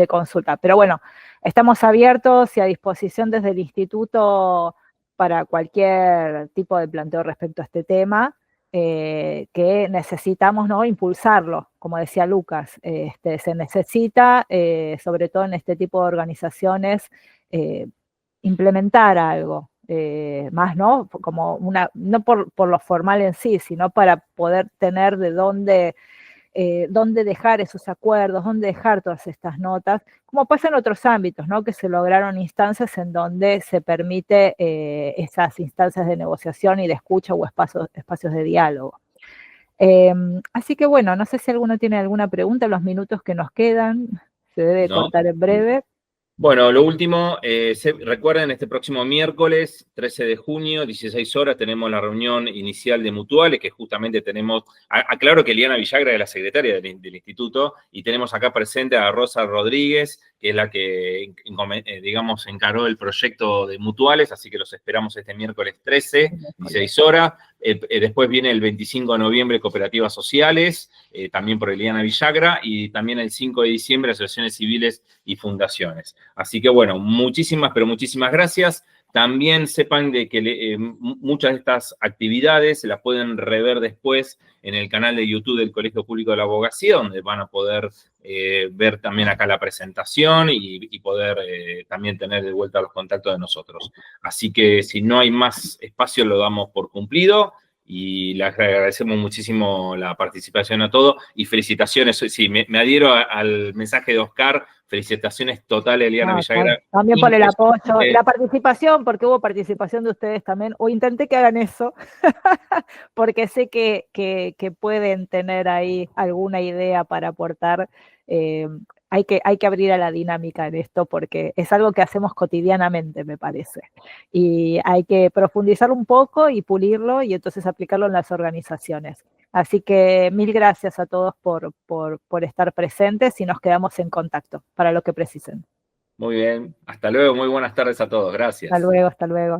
consulta. Pero bueno, estamos abiertos y a disposición desde el instituto para cualquier tipo de planteo respecto a este tema. Que necesitamos, ¿no?, impulsarlo, como decía Lucas. Se necesita, sobre todo en este tipo de organizaciones, implementar algo, más, ¿no? Como no por lo formal en sí, sino para poder tener de dónde dejar esos acuerdos, dónde dejar todas estas notas, como pasa en otros ámbitos, ¿no? Que se lograron instancias en donde se permite esas instancias de negociación y de escucha o espacios de diálogo. Así que bueno, no sé si alguno tiene alguna pregunta en los minutos que nos quedan, se debe cortar en breve. Bueno, lo último, recuerden, este próximo miércoles, 13 de junio, 16 horas, tenemos la reunión inicial de mutuales, que justamente tenemos, aclaro que Eliana Villagra es la secretaria del instituto, y tenemos acá presente a Rosa Rodríguez, que es la que, digamos, encaró el proyecto de mutuales, así que los esperamos este miércoles 13, 16 horas. Después viene el 25 de noviembre, Cooperativas Sociales, también por Eliana Villagra, y también el 5 de diciembre, Asociaciones Civiles y Fundaciones. Así que bueno, muchísimas gracias. También sepan de que muchas de estas actividades se las pueden rever después en el canal de YouTube del Colegio Público de la Abogacía, donde van a poder ver también acá la presentación y poder también tener de vuelta los contactos de nosotros. Así que si no hay más espacio, lo damos por cumplido. Y les agradecemos muchísimo la participación a todos y felicitaciones. Sí, me adhiero al mensaje de Oscar. Felicitaciones totales, Eliana Villagra. También por el apoyo, la participación, porque hubo participación de ustedes también, o intenté que hagan eso, porque sé que pueden tener ahí alguna idea para aportar. Hay que abrir a la dinámica en esto porque es algo que hacemos cotidianamente, me parece. Y hay que profundizar un poco y pulirlo y entonces aplicarlo en las organizaciones. Así que mil gracias a todos por estar presentes y nos quedamos en contacto para lo que precisen. Muy bien. Hasta luego. Muy buenas tardes a todos. Gracias. Hasta luego, hasta luego.